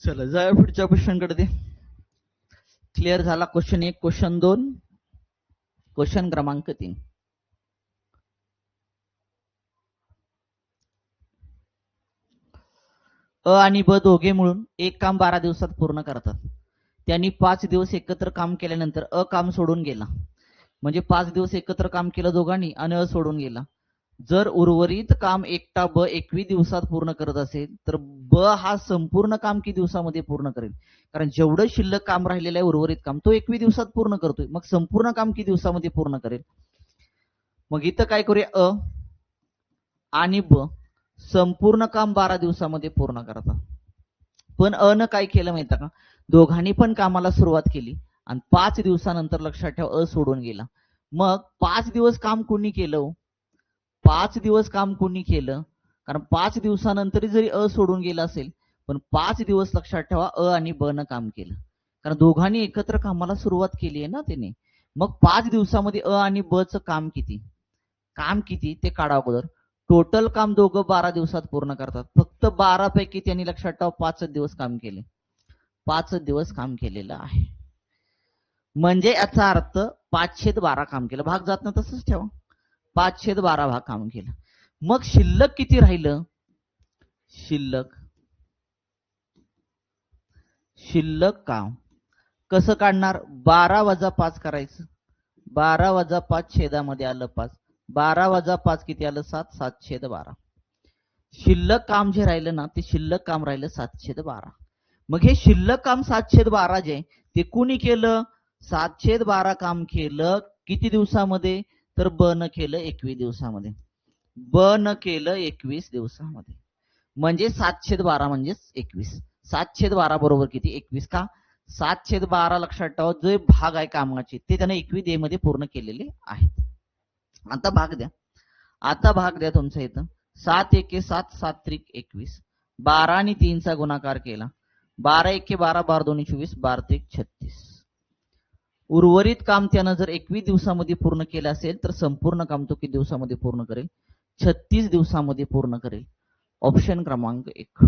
चला जाऊया पुढच्या क्वेश्चनकडे. क्लिअर झाला क्वेश्चन 1, क्वेश्चन 2, क्वेश्चन क्रमांक 3. अ आणि ब दोघे मिळून एक काम 12 दिवसात पूर्ण करतात. त्यांनी 5 दिवस एकत्र काम केल्यानंतर अ काम सोडून गेला. म्हणजे 5 दिवस एकत्र काम केलं दोघांनी आणि अ सोडून गेला. जर उर्वरित काम एकटा ब 21 दिवसात पूर्ण करत असेल, तर ब हा संपूर्ण काम किती दिवसामध्ये पूर्ण करेल? कारण जेवढं शिल्लक काम राहिलेलं आहे उर्वरित काम, तो 21 दिवसात पूर्ण करतोय. मग संपूर्ण काम किती दिवसामध्ये पूर्ण करेल? मग इथं काय करूया? अ आणि ब संपूर्ण काम 12 दिवसामध्ये पूर्ण करतात. पण अ न काय केलं माहिती का? दोघांनी पण कामाला सुरुवात केली आणि 5 दिवसानंतर लक्षात ठेवा अ सोडून गेला. मग 5 दिवस काम कोणी केलं? 5 दिवस काम कोणी केलं? कारण 5 दिवसानंतर जरी अ सोडून गेला असेल, पण 5 दिवस लक्षात ठेवा अ आणि ब न काम केलं. कारण दोघांनी एकत्र कामाला सुरुवात केली आहे ना त्याने. मग 5 दिवसामध्ये अ आणि ब चं काम किती? काम किती ते काढा अगोदर. टोटल काम दोघं 12 दिवसात पूर्ण करतात. फक्त 12 पैकी त्यांनी लक्षात ठेवा 5 दिवस काम केले. 5 दिवस काम केलेलं आहे. म्हणजे याचा अर्थ 5/12 काम केलं. भाग जात ना तसंच ठेवा. 5/12 भाग काम केलं. मग शिल्लक किती राहिलं? शिल्लक काम कसं काढणार? 12 वजा 5 करायचं. 12 वजा 5 छेदामध्ये आलं 5. 12 वजा 5 किती आलं? 7. 7/12. शिल्लक काम जे राहिलं ना, ते शिल्लक काम राहिलं 7/12. मग हे शिल्लक काम 7/12 जे ते कुणी केलं? 7/12 काम केलं किती दिवसामध्ये? तर ब न केलं 21 दिवसामध्ये. ब न केलं 21 दिवसामध्ये. म्हणजे 7/12 म्हणजे 21. 7/12 बरोबर किती? 21. का? 7/12 लक्षात ठेवा, जे भाग आहे कामाचे ते त्याने 21 डे मध्ये पूर्ण केलेले आहेत. आता भाग द्या. आता भाग द्या तुमच्या इथं. 7 एके 7, 7 त्रिक 21. 12 आणि 3 चा गुणाकार केला. 12 एके 12, 12 दोन्ही 24, 12 त्रिक 36. उर्वरित काम त्यानं जर 21 दिवसामध्ये पूर्ण केलं असेल, तर संपूर्ण काम तो किती दिवसामध्ये पूर्ण करेल? 36 दिवसामध्ये पूर्ण करेल. ऑप्शन क्रमांक 1.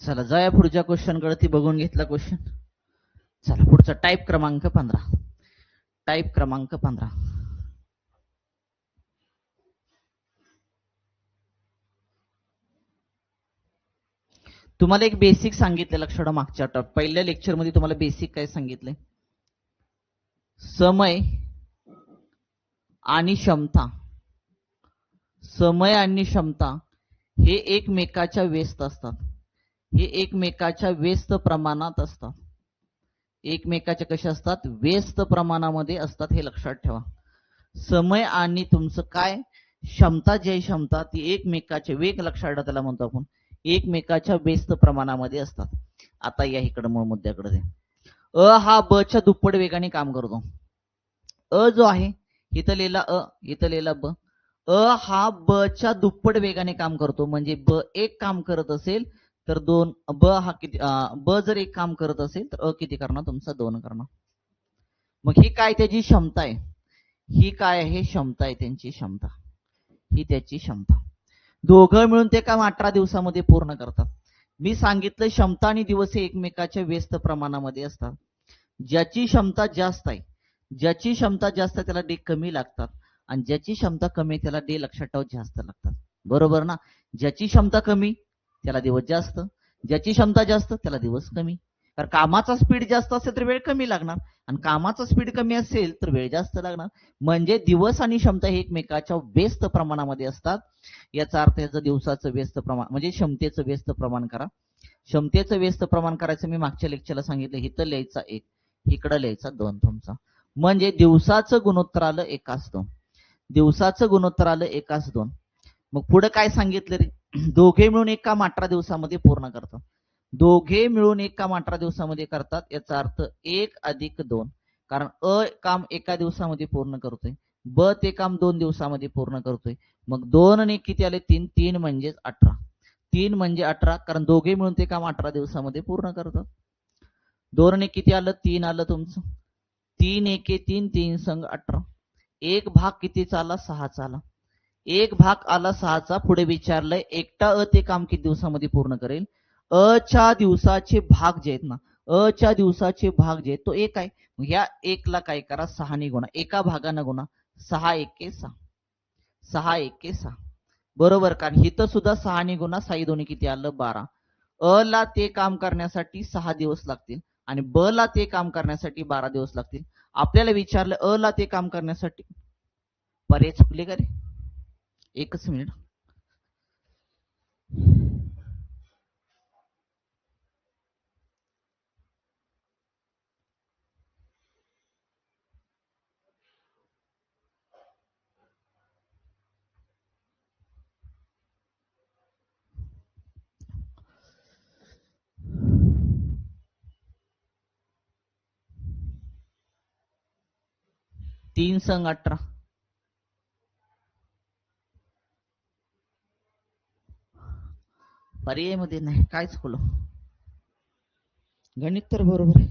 चला जाऊया पुढच्या क्वेश्चन कडे. ती बघून घेतला क्वेश्चन. चला पुढचा टाईप क्रमांक 15. टाईप क्रमांक 15. तुम्हाला एक बेसिक सांगितलं, लक्षात ठेवा. मागच्या पहिल्या लेक्चर मध्ये तुम्हाला बेसिक काय सांगितलंय? समय आणि क्षमता. समय आणि क्षमता हे एकमेकाच्या व्यस्त असतात. हे एकमेकाच्या व्यस्त प्रमाणात असतात. एकमेकाच्या कशा असतात? व्यस्त प्रमाणामध्ये असतात. हे लक्षात ठेवा. समय आणि तुमचं काय क्षमता, जी क्षमता ती एकमेकाचे वेग, लक्षात ठेवा, त्याला म्हणतो आपण एकमेकाच्या व्यस्त प्रमाणामध्ये असतात. आता या इकडे मूळ मुद्द्याकडे. अ हा ब च्या दुप्पट वेगाने काम करतो. अ जो आहे इथं लिहिला अ, इथं लिहिला ब. अ हा ब च्या दुप्पट वेगाने काम करतो. म्हणजे ब एक काम करत असेल तर दोन, ब हा किती, ब जर एक काम करत असेल तर अ किती करणार? तुमचा 2 करणार. मग ही काय त्याची क्षमता आहे. ही काय आहे? क्षमता आहे, त्यांची क्षमता. ही त्याची क्षमता. दोघं मिळून ते काम 18 दिवसामध्ये पूर्ण करतात. मी सांगितलं क्षमता आणि दिवस हे एकमेकाच्या व्यस्त प्रमाणामध्ये असतात. ज्याची क्षमता जास्त आहे, ज्याची क्षमता जास्त आहे त्याला डे कमी लागतात, आणि ज्याची क्षमता कमी आहे त्याला डे, लक्षात ठेवा, जास्त लागतात. बरोबर ना? ज्याची क्षमता कमी त्याला दिवस जास्त, ज्याची क्षमता जास्त त्याला दिवस कमी. कारण कामाचा स्पीड जास्त असेल तर वेळ कमी लागणार, आणि कामाचा स्पीड कमी असेल तर वेळ जास्त लागणार. म्हणजे दिवस आणि क्षमता हे एकमेकाच्या व्यस्त प्रमाणामध्ये असतात. याचा अर्थ याचं दिवसाचं व्यस्त प्रमाण म्हणजे क्षमतेचं व्यस्त प्रमाण करा. क्षमतेचं व्यस्त प्रमाण करायचं मी मागच्या लेक्चरला सांगितलं. इथं लिहायचा 1, इकडं लिहायचा 2 तुमचा. म्हणजे दिवसाचं गुणोत्तर आलं 1:2. दिवसाचं गुणोत्तर आलं 1:2. मग पुढे काय सांगितलं रे? दोघे मिळून एक काम 18 दिवसामध्ये पूर्ण करतात. दोघे मिळून एक काम 18 दिवसामध्ये करतात. याचा अर्थ 1+2. कारण अ काम एका दिवसामध्ये पूर्ण करतोय, ब ते काम 2 दिवसामध्ये पूर्ण करतोय. मग 2 आणि किती आले? 3. 3 म्हणजे 18. 3 म्हणजे 18, कारण दोघे मिळून ते काम 18 दिवसामध्ये पूर्ण करतात. 2 आणि किती आलं? 3 आलं तुमचं. 3 एके 3, 3 संग 18. एक भाग कितीचा आला? 6चा आला. एक भाग आला 6चा. पुढे विचारलंय एकटा अ ते काम किती दिवसामध्ये पूर्ण करेल? अ च्या दिवसाचे भाग जे आहेत ना, अ च्या दिवसाचे भाग जे आहेत तो 1 आहे. मग ह्या 1 ला काय करा? 6 ने गुणा. एका भागानं गुणा. 6 एके 6. 6 एके 6. बरोबर. कारण इथं सुद्धा 6 ने गुणा. 6 दोन्ही किती आलं? 12. अ ला ते काम करण्यासाठी 6 दिवस लागतील, आणि ब ला ते काम करण्यासाठी 12 दिवस लागतील. आपल्याला विचारलं अ ला ते काम करण्यासाठी. पर्याय चुकले का रे? एकच मिनिट. तीन संग 18. पर्याय मध्ये नाही, काय चुकलो? गणित तर बरोबर आहे.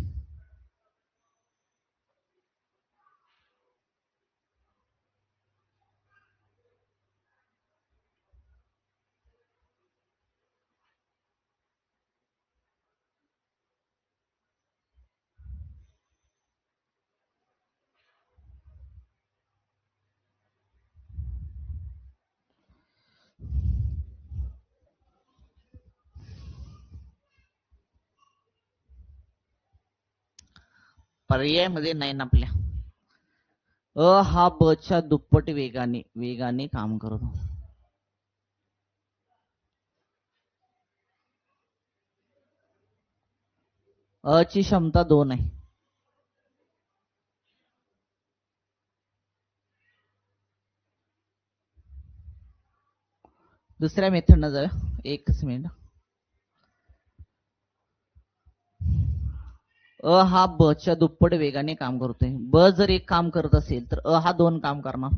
पर्याय मध्ये नाही ना आपल्या. अ हा ब च्या दुप्पट वेगाने काम करतो. अ ची क्षमता 2 आहे. दुसऱ्या मेथडनं जाऊया. एकच मिनिट. अ हा ब च्या दुप्पट वेगाने काम करतोय. ब जर एक काम करत असेल तर अ हा 2 काम करणार.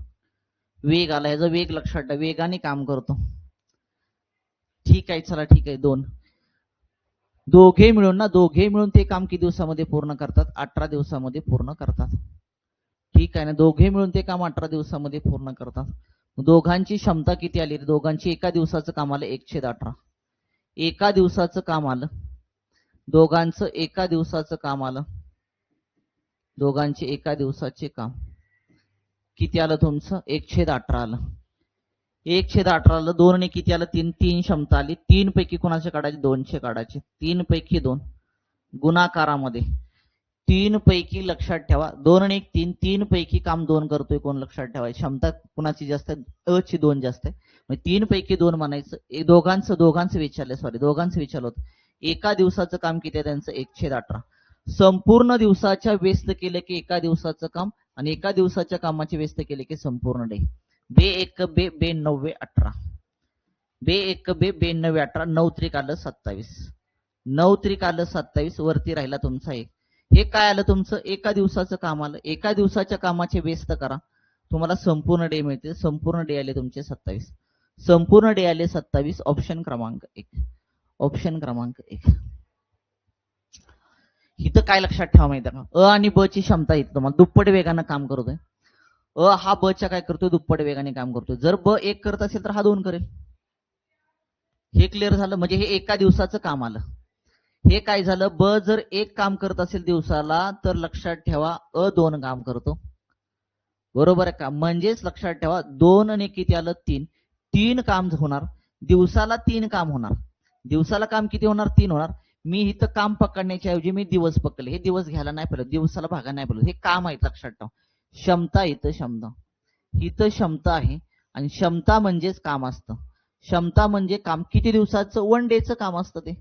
वेग आला, ह्याचा वेग लक्षात ठेवा, वेगाने काम करतो. ठीक आहे, चला ठीक आहे. 2 दोघे मिळून ना, दोघे मिळून ते काम किती दिवसामध्ये पूर्ण करतात? 18 दिवसामध्ये पूर्ण करतात. ठीक आहे ना, दोघे मिळून ते काम 18 दिवसामध्ये पूर्ण करतात. दोघांची क्षमता किती आली? दोघांची एका दिवसाचं काम आलं 1/18. एका दिवसाचं काम आलं, दोघांचं एका दिवसाचं काम आलं, दोघांचे एका दिवसाचे काम किती आलं तुमचं 1/18 आलं. 1/18 आलं. 2 ने किती आलं 3, 3 क्षमता आली. 3 पैकी कोणाचे काढायचे 2चे काढायचे. 3 पैकी 2 गुणाकारामध्ये 3 पैकी लक्षात ठेवा 2 आणि 1 3, 3 पैकी काम 2 करतोय कोण लक्षात ठेवायचं. क्षमता कुणाची जास्त आहे अ ची 2 जास्त आहे. मग 3 पैकी 2 म्हणायचं. दोघांचं विचारलं होतं. एका दिवसाचं काम किती आहे त्यांचं 1/18. संपूर्ण दिवसाच्या व्यस्त केलं की एका दिवसाचं काम आणि एका दिवसाच्या कामाचे व्यस्त केले की संपूर्ण डे. बे 1 बे 9 18 बे 1 बे 9 18 9 त्रिक आलं 27. 9 त्रिक आलं 27. वरती राहिला तुमचा 1. हे काय आलं तुमचं एका दिवसाचं काम आलं. एका दिवसाच्या कामाचे व्यस्त करा तुम्हाला संपूर्ण डे मिळते. संपूर्ण डे आले तुमचे 27. संपूर्ण डे आले 27. ऑप्शन क्रमांक 1. ऑप्शन क्रमांक 1. इथं काय लक्षात ठेवा माहिती का अ आणि ब ची क्षमता इथं तुम्हाला दुप्पट वेगानं काम करतोय. अ हा ब च्या काय करतोय दुप्पट वेगाने काम करतोय. जर ब 1 करत असेल तर हा 2 करेल. हे क्लिअर झालं. म्हणजे हे एका दिवसाचं काम आलं. हे काय झालं ब जर 1 काम करत असेल दिवसाला तर लक्षात ठेवा अ 2 काम करतो. बरोबर आहे का. म्हणजेच लक्षात ठेवा 2 आणि किती आलं 3. 3 काम होणार दिवसाला. 3 काम होणार दिवसाला. काम किती होणार 3 होणार. मी इथं काम पकडण्याच्या ऐवजी मी दिवस पकडले. हे दिवस घ्यायला नाही पाहिजे दिवसाला भागा नाही पाहिजे. हे काम आहे लक्षात ठेवा. क्षमता इथं क्षमता आहे आणि क्षमता म्हणजेच काम असतं. क्षमता म्हणजे काम किती दिवसाचं 1 डेचं काम असतं ते.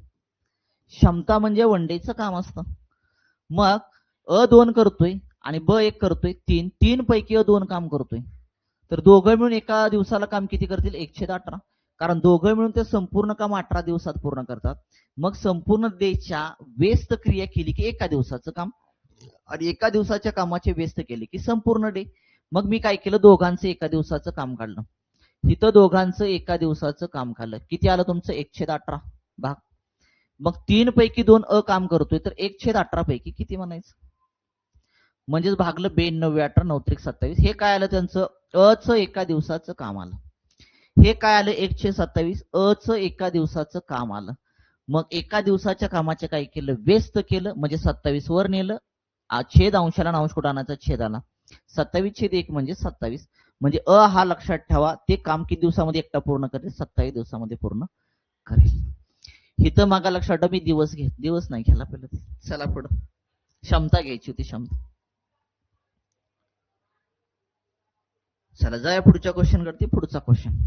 क्षमता म्हणजे 1 डेचं काम असतं. मग अ 2 करतोय आणि ब 1 करतोय 3. 3 पैकी अ 2 काम करतोय. तर दोघं मिळून एका दिवसाला काम किती करतील 1/18. कारण दोघं मिळून ते संपूर्ण काम 18 दिवसात पूर्ण करतात. मग संपूर्ण डेच्या व्यस्त क्रिया केली की एका दिवसाचं काम आणि एका दिवसाच्या कामाचे व्यस्त केले की संपूर्ण डे. मग मी काय केलं दोघांचं एका दिवसाचं काम काढलं. इथं दोघांचं एका दिवसाचं काम काढलं. किती आलं तुमचं 1/18 भाग. मग 3 पैकी 2 अ काम करतोय तर 1/18 पैकी किती म्हणायचं. म्हणजेच भागलं 92 18 9 त्रिक 27. हे काय आलं त्यांचं अ च एका दिवसाचं काम आलं. हे काय आलं 1/27 अ च एका दिवसाचं काम आलं. मग एका दिवसाच्या कामाचे काय केलं व्यस्त केलं म्हणजे 27 वर नेलं. छेद अंशाला अंश कुठं आणायचा छेद आला. 27/1 म्हणजे 27. म्हणजे अ हा लक्षात ठेवा ते काम किती दिवसामध्ये एकटा पूर्ण करेल 27 दिवसामध्ये पूर्ण करेल. इथं मागा लक्षात ठेवा मी दिवस नाही घ्यायला पाहिजे. चला पुढं क्षमता घ्यायची होती क्षमता. चला जाऊया पुढच्या क्वेश्चन करते. पुढचा क्वेश्चन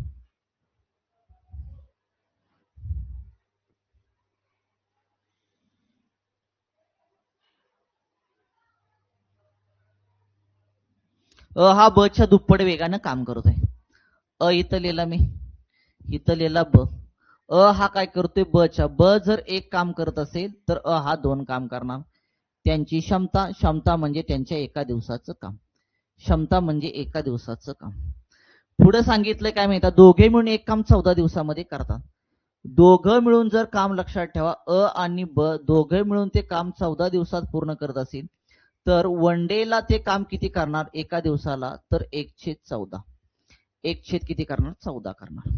अ हा ब च्या दुप्पट वेगानं काम करतोय. अ इथं लिहिला मी. इथं लिहिला ब. अ हा काय करतोय ब च्या. ब जर 1 काम करत असेल तर अ हा 2 काम करणार. त्यांची क्षमता म्हणजे त्यांच्या एका दिवसाचं काम. क्षमता म्हणजे एका दिवसाचं काम. पुढे सांगितलंय काय माहिती दोघे मिळून एक काम 14 दिवसामध्ये करतात. दोघं मिळून जर काम लक्षात ठेवा अ आणि ब दोघे मिळून ते काम 14 दिवसात पूर्ण करत असेल तर 1 डेला ते काम किती करणार एका दिवसाला तर 1/14. 1 किती करणार 14 करणार.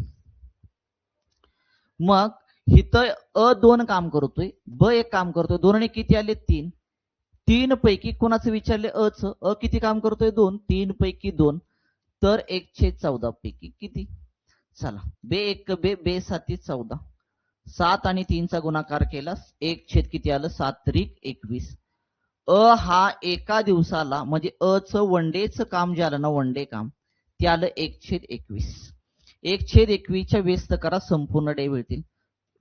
मग इथं अ 2 काम करतोय ब 1 काम करतोय. 2 ने किती आले 3. 3 पैकी कोणाचं विचारले अ च. अ किती काम करतोय 2. 3 पैकी 2 तर 1/14 पैकी किती. चला बे 1 बे 7 14. 7 आणि 3 चा गुणाकार केला 1 किती आलं 7 त्रिक 21. अ हा एका दिवसाला म्हणजे अ च 1 डेचं काम जे आलं ना 1 डे काम ते आलं 1/21. 1/21 च्या व्यस्त करा संपूर्ण डे मिळतील.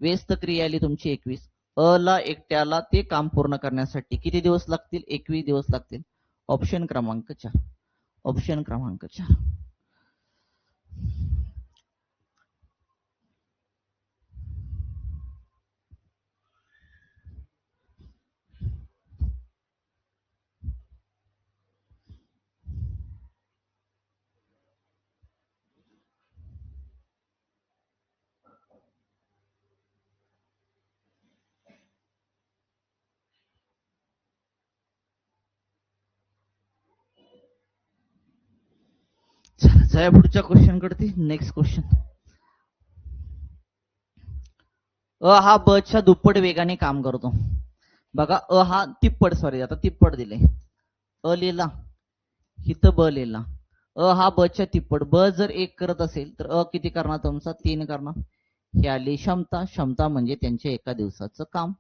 व्यस्त क्रिया आली तुमची 21. अ ला एकट्याला ते काम पूर्ण करण्यासाठी किती दिवस लागतील 21 दिवस लागतील. ऑप्शन क्रमांक 4. ऑप्शन क्रमांक 4. चला पुढच्या क्वेश्चन कडे नेक्स्ट क्वेश्चन. हा ब च्या दुप्पट वेगाने काम करतो. बघा हा तिप्पट, सॉरी आता तिप्पट दिले. लिहिला, इथं ब लिहिला. हा ब च्या तिप्पट. ब जर 1 करत असेल तर किती करणार तुमचा? 3 करणार. ही आली क्षमता. क्षमता म्हणजे त्यांच्या एका दिवसाचं काम.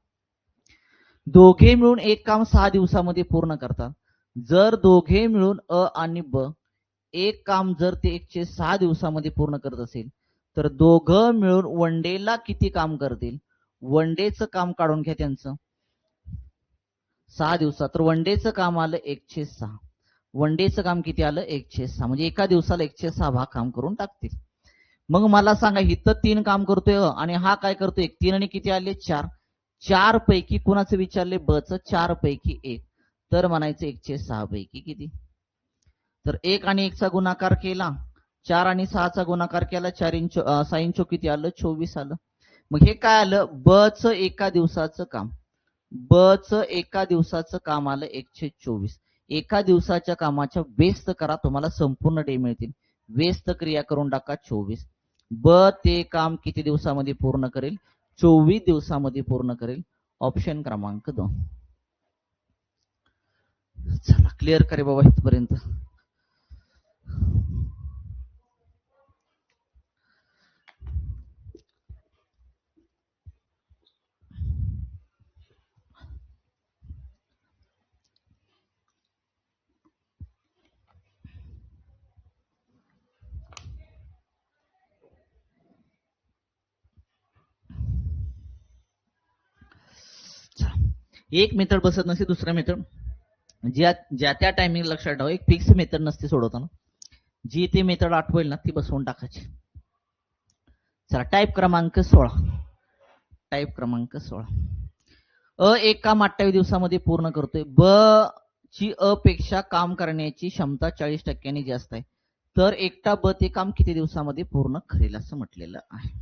दोघे मिळून एक काम 6 दिवसामध्ये पूर्ण करतात. जर दोघे मिळून आणि ब एक काम जर ते 106 दिवसामध्ये पूर्ण करत असेल तर दोघं मिळून वन डेला किती काम करतील? वन डेचं काम काढून घ्या त्यांचं. 6 दिवसात. तर वन डेचं काम आलं 106. वन डेचं काम किती आलं? 106. म्हणजे एका दिवसाला 106 भाग काम करून टाकतील. मग मला सांगा, इथं 3 काम करतोय आणि हा काय करतोय? 3 आणि किती आले? 4. 4 पैकी कुणाचं विचारले? ब च. 4 पैकी 1. तर म्हणायचं 106 पैकी किती? तर 1 आणि 1 चा गुणाकार केला, 4 आणि 6 चा गुणाकार केला, 6 इंचो किती आलं? 24 आलं. मग हे काय आलं? ब च एका दिवसाचं काम. ब च एका दिवसाचं काम आलं 124. एका दिवसाच्या कामाच्या व्यस्त करा, तुम्हाला संपूर्ण डे मिळतील. व्यस्त क्रिया करून टाका 24. ब ते काम किती दिवसामध्ये पूर्ण करेल? 24 दिवसामध्ये पूर्ण करेल. ऑप्शन क्रमांक 2. चला क्लिअर करे बाबा इथपर्यंत. एक मेथड बसत नसते, दुसरा मेथड ज्या त्या टायमिंग लक्षात ठेवा. एक फिक्स मेथड नसते सोडवताना. जी ती मेथड आठवेल ना ती बसवून टाकायची. चला टाईप क्रमांक 16. टाईप क्रमांक 16. एक काम 28 दिवसामध्ये पूर्ण करतोय. ब ची पेक्षा काम करण्याची क्षमता 40% जास्त आहे. तर एकटा ब ते काम किती दिवसामध्ये पूर्ण करेल असं म्हटलेलं आहे.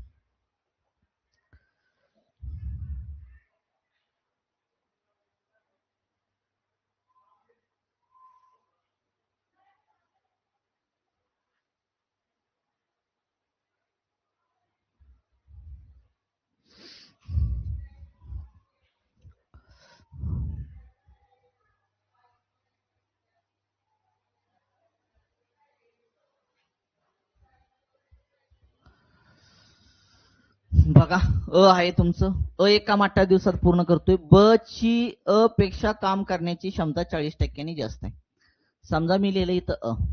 बघा आहे तुमचं. एक काम 28 दिवसात पूर्ण करतोय. ब ची पेक्षा काम करण्याची क्षमता 40% जास्त आहे. समजा मी लिहिलं इथं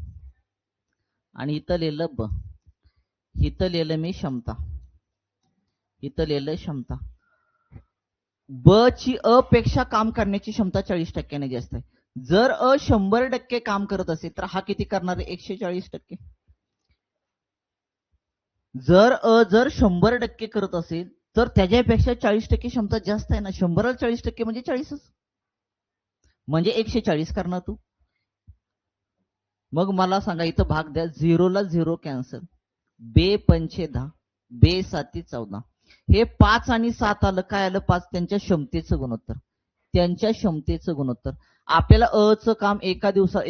आणि इथं लिहिलं ब. इथं लिहिलं मी क्षमता, इथं लिहिलं क्षमता. ब ची पेक्षा काम करण्याची क्षमता 40% जास्त आहे. जर 100% काम करत असेल तर हा किती करणार आहे? 140%. जर 100% करत असेल तर त्याच्यापेक्षा 40% क्षमता जास्त आहे ना. 100ला 40% म्हणजे 40च, म्हणजे 140 करणार तू. मग मला सांगा, इथं भाग द्या. 0ला 0 कॅन्सल. बे पंचे 10, बे साती 14. हे 5 आणि 7 आलं. काय आलं? 5 त्यांच्या क्षमतेचं गुणोत्तर. त्यांच्या क्षमतेचं गुणोत्तर. आपल्याला च काम एका दिवसात,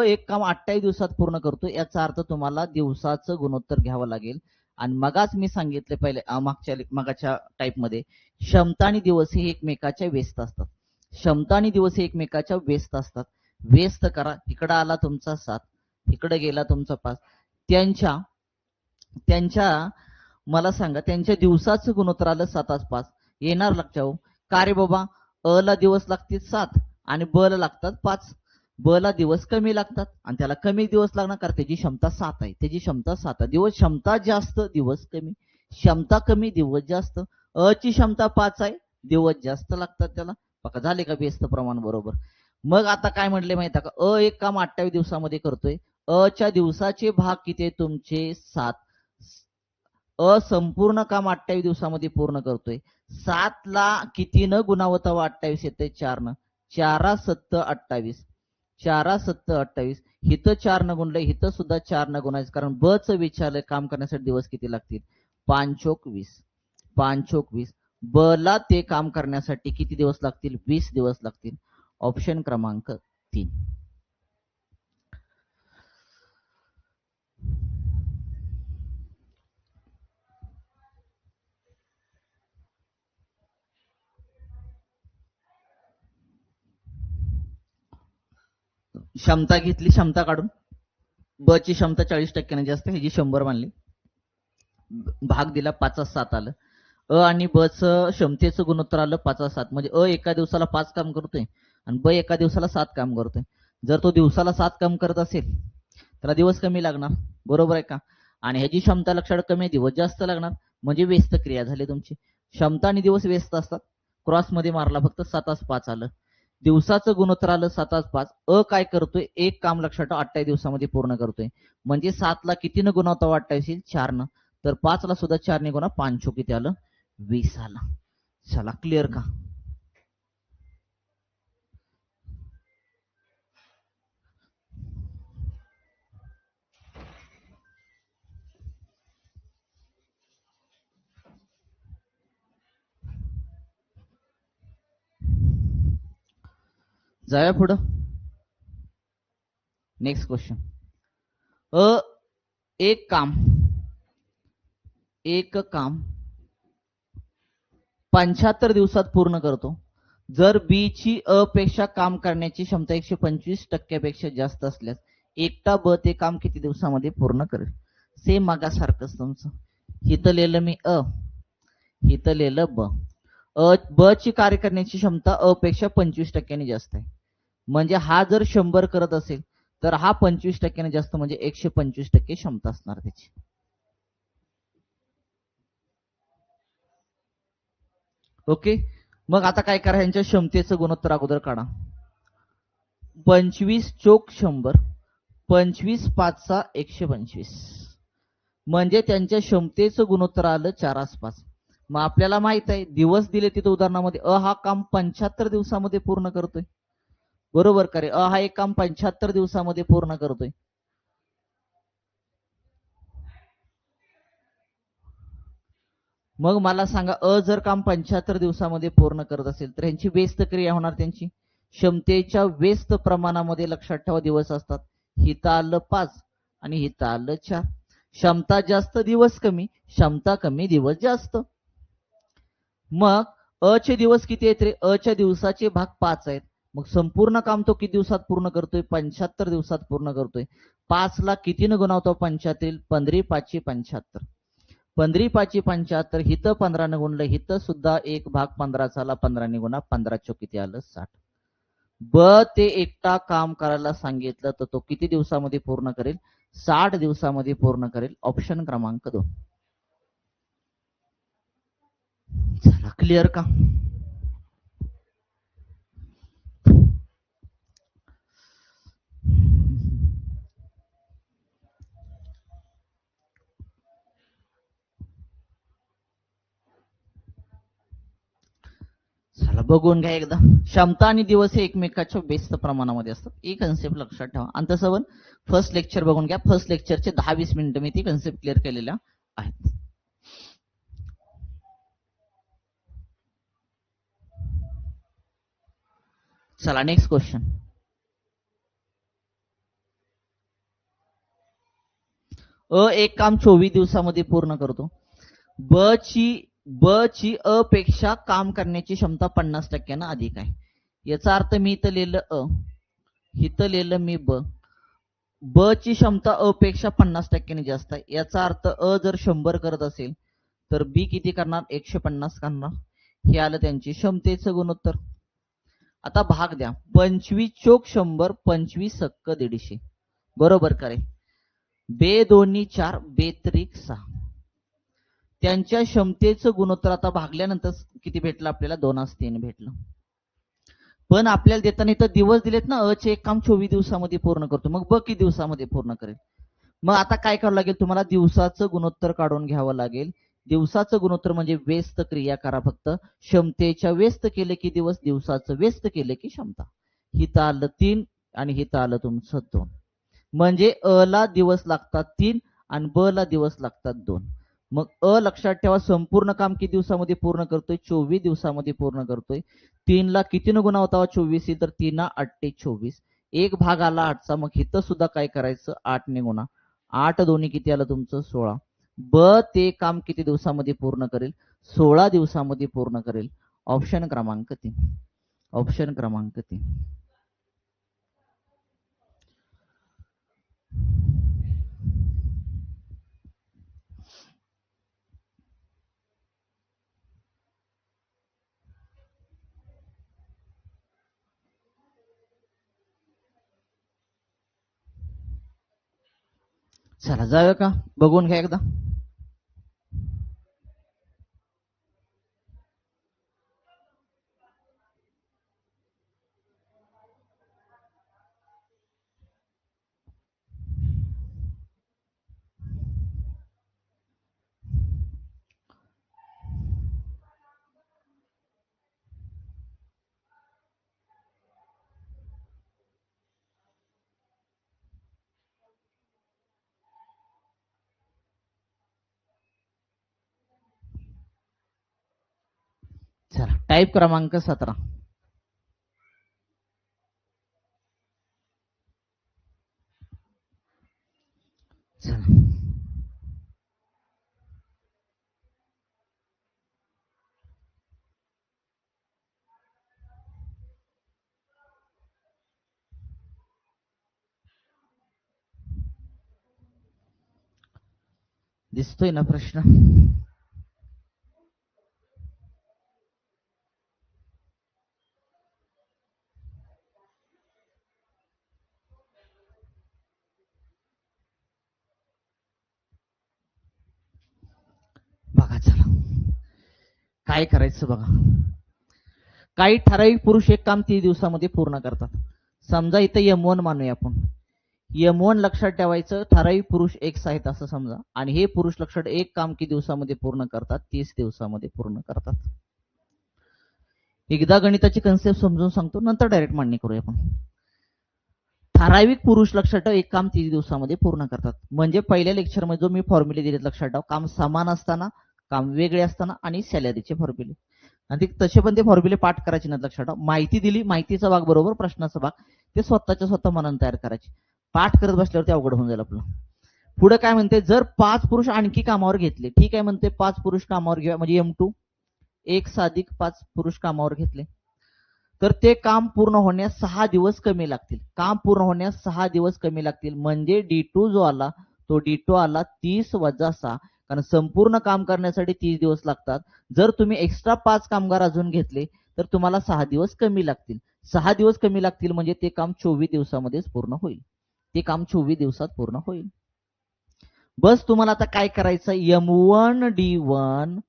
एक काम 28 दिवसात पूर्ण करतो. याचा अर्थ तुम्हाला दिवसाचं गुणोत्तर घ्यावं लागेल. आणि मगाच मी सांगितले पहिले मागाच्या टाईपमध्ये, क्षमता आणि दिवस हे एकमेकाच्या व्यस्त असतात. क्षमता आणि दिवस हे एकमेकाच्या व्यस्त असतात. व्यस्त करा. इकडं आला तुमचा 7, इकडे गेला तुमचा 5. त्यांच्या मला सांगा, त्यांच्या दिवसाचं गुणोत्तर आलं 7-5 येणार लक्षात. का रे बाबा? ला दिवस लागतील 7 आणि ब ला लागतात 5. ब ला दिवस कमी लागतात आणि त्याला कमी दिवस लागणार, कारण त्याची क्षमता 7 आहे. त्याची क्षमता 7 आहे. दिवस क्षमता जास्त, दिवस कमी. क्षमता कमी, दिवस जास्त. ची क्षमता 5 आहे, दिवस जास्त लागतात त्याला. बघा झाले का व्यस्त प्रमाण बरोबर. मग आता काय म्हटले माहिती आहे का? एक काम 28 दिवसामध्ये करतोय. च्या दिवसाचे भाग किती आहे तुमचे? 7. संपूर्ण काम 28 दिवसामध्ये पूर्ण करतोय. 7 ला किती न गुणावं? 28 येते 4 न. 4 7 28. 4 7 28. हिथं 4 न गुणलंय, हिथं सुद्धा 4 न गुणायचं, कारण ब च विचारलंय काम करण्यासाठी दिवस किती लागतील. 5 20. 5 20. ब ला ते काम करण्यासाठी किती दिवस लागतील? 20 दिवस लागतील. ऑप्शन क्रमांक 3. क्षमता घेतली, क्षमता काढून ब ची क्षमता 40% जास्त, ह्याची 100 मानली, भाग दिला, 5/7 आलं. आणि ब चं क्षमतेचं गुणोत्तर आलं 5/7, म्हणजे एका दिवसाला 5 काम करतोय आणि ब एका दिवसाला 7 काम करतोय. जर तो दिवसाला 7 काम करत असेल त्याला दिवस कमी लागणार, बरोबर आहे का? आणि ह्याची क्षमता लक्षात कमी आहे, दिवस जास्त लागणार, म्हणजे व्यस्त क्रिया झाली तुमची. क्षमता आणि दिवस व्यस्त असतात, क्रॉस मध्ये मारला फक्त, 7/5 आलं. दिवसाचं गुणोत्तर आलं 7/5. काय करतोय, एक काम लक्षात ठेवा, 28 दिवसामध्ये पूर्ण करतोय, म्हणजे 7 ला कितीनं गुणवता 28 येईल, 4 न, तर 5 ला सुद्धा 4 ने गुणा, 5 किती आलं, 20 आला. चला, क्लिअर का? जाऊया पुढं. Next question. एक काम 75 दिवसात पूर्ण करतो, जर बी ची अ पेक्षा काम करण्याची क्षमता 125% जास्त असल्यास एकटा ब ते काम किती दिवसामध्ये पूर्ण करेल? सेम मागासारखंच तुमचं. इथं लिहिलं मी अ, इथं लिहिलं ब. ब ची कार्य करण्याची क्षमता अ पेक्षा 25% जास्त आहे, म्हणजे हा जर 100 करत असेल तर हा 25% जास्त, म्हणजे 125% क्षमता असणार त्याची. ओके, मग आता काय करा, ह्यांच्या क्षमतेचं गुणोत्तर अगोदर काढा. 25 चोक 100, 25 5 125, म्हणजे त्यांच्या क्षमतेचं गुणोत्तर आलं 4/5. मग आपल्याला माहित आहे, दिवस दिले तिथं उदाहरणामध्ये, हा काम 75 दिवसामध्ये पूर्ण करतोय, बरोबर का रे? हा एक काम 75 दिवसामध्ये पूर्ण करतोय. मग मला सांगा, जर काम 75 दिवसामध्ये पूर्ण करत असेल तर ह्यांची व्यस्त क्रिया होणार, त्यांची क्षमतेच्या व्यस्त प्रमाणामध्ये लक्षात ठेवा दिवस असतात. हिथं आलं 5 आणि हिथं आलं 4. क्षमता जास्त दिवस कमी, क्षमता कमी दिवस जास्त. मग चे दिवस किती आहेत रे? च्या दिवसाचे भाग 5 आहेत, मग संपूर्ण काम तो किती दिवसात पूर्ण करतोय? 75 दिवसात पूर्ण करतोय. 5 ला कितीनं गुणवतो? 75, 15 5 75, 15 5 75, हिथं 15 ने गुणलं, हिथं सुद्धा एक भाग 15 झाला, 15 ने गुणा, 15 किती आलं? 60. ब ते एकटा काम करायला सांगितलं तर तो किती दिवसामध्ये पूर्ण करेल? 60 दिवसामध्ये पूर्ण करेल. ऑप्शन क्रमांक 2. चला, क्लिअर का? चला, बघून घ्या एकदा. क्षमता आणि दिवस हे एकमेकाच्या व्यस्त प्रमाणामध्ये असतात, ही कन्सेप्ट लक्षात ठेवा. आणि तसं पण फर्स्ट लेक्चर बघून घ्या, फर्स्ट लेक्चरचे 10-20 मिनिटं मी ती कन्सेप्ट क्लिअर केलेल्या आहेत. चला, नेक्स्ट क्वेश्चन. एक काम 24 दिवसामध्ये पूर्ण करतो, ब ची अ पेक्षा काम करण्याची क्षमता 50% अधिक आहे. याचा अर्थ मी इथं लिहिलं इथं लिहिलं मी ब ची क्षमता अ पेक्षा 50% जास्त आहे. याचा अर्थ जर 100 करत असेल तर बी किती करणार? 150 करणार. हे आलं त्यांची क्षमतेचं गुणोत्तर. आता भाग द्या, 25 चोक 100, 25 सक्क 150, बरोबर का रे? बे दोन्ही 4, बेत्रिक 6. त्यांच्या क्षमतेचं गुणोत्तर आता भागल्यानंतर किती भेटलं आपल्याला? 2/3 भेटलं. पण आपल्याला देताना इथं दिवस दिलेत ना, चे एक काम 24 दिवसामध्ये पूर्ण करतो, मग ब किती दिवसामध्ये पूर्ण करेल? मग आता काय करावं लागेल तुम्हाला? दिवसाचं गुणोत्तर काढून घ्यावं लागेल. दिवसाचं गुणोत्तर म्हणजे व्यस्त क्रिया करा फक्त. क्षमतेच्या व्यस्त केले की दिवस, दिवसाचं व्यस्त केले की क्षमता. हिथं आलं 3 आणि हिथं आलं तुमचं 2, म्हणजे ला दिवस लागतात 3 आणि ब ला दिवस लागतात 2. मग लक्षात ठेवा, संपूर्ण काम किती दिवसामध्ये पूर्ण करतोय? 24 दिवसामध्ये पूर्ण करतोय. 3 ला कितीनं गुणा होता? 24, तर 3 8 24, एक भाग आला 8चा, मग इथं सुद्धा काय करायचं? 8 ने गुणा, 8 दोन्ही किती आलं तुमचं? 16. ब ते काम किती दिवसामध्ये पूर्ण करेल? 16 दिवसामध्ये पूर्ण करेल. ऑप्शन क्रमांक 3. ऑप्शन क्रमांक 3. चला जाऊया का, बघून घ्या एकदा. चला टाईप क्रमांक 17. चला दिसतोय ना प्रश्न? बघा चला काय करायचं बघा. काही ठराविक पुरुष एक काम 30 दिवसामध्ये पूर्ण करतात. समजा इथं M1 मानूया आपण. M1 लक्षात ठेवायचं, ठराविक पुरुष X आहेत असं समजा, आणि हे पुरुष लक्षात एक काम किती दिवसामध्ये पूर्ण करतात? 30 दिवसामध्ये पूर्ण करतात. एकदा गणिताची कन्सेप्ट समजून सांगतो, नंतर डायरेक्ट मांडणी करूया आपण. ठराविक पुरुष लक्षात ठेवा एक काम 30 दिवसामध्ये पूर्ण करतात. म्हणजे पहिल्या लेक्चरमध्ये जो मी फॉर्म्युले दिलेत लक्षात ठेवा, काम समान असताना, काम वेगळे असताना आणि सॅलरीचे फॉर्म्युले. आणि तसे पण ते फॉर्म्युले पाठ करायचे ना लक्षात ठेवा. माहिती दिली, माहितीचा भाग बरोबर प्रश्नाचा भाग ते स्वतःच्या स्वतः मनाने तयार करायचे. पाठ करत बसल्यावर ते अवघड होऊन जाईल आपलं. पुढे काय म्हणते, जर 5 पुरुष आणखी कामावर घेतले, ठीक आहे म्हणते 5 पुरुष कामावर घ्या, म्हणजे M2 1+5 पुरुष कामावर घेतले, तर ते काम पूर्ण होण्यास 6 दिवस कमी लागतील. काम पूर्ण होण्यास 6 दिवस कमी लागतील. म्हणजे D2 जो आला तो D2 आला 30 - 6, कारण संपूर्ण काम करण्यासाठी 30 दिवस लागतात. जर तुम्ही एक्स्ट्रा 5 कामगार अजून घेतले तर तुम्हाला 6 दिवस कमी लागतील. 6 दिवस कमी लागतील म्हणजे ते काम 24 दिवसामध्येच पूर्ण होईल. ते काम 24 दिवसात पूर्ण होईल. बस तुम्हाला आता काय करायचं, M1 D1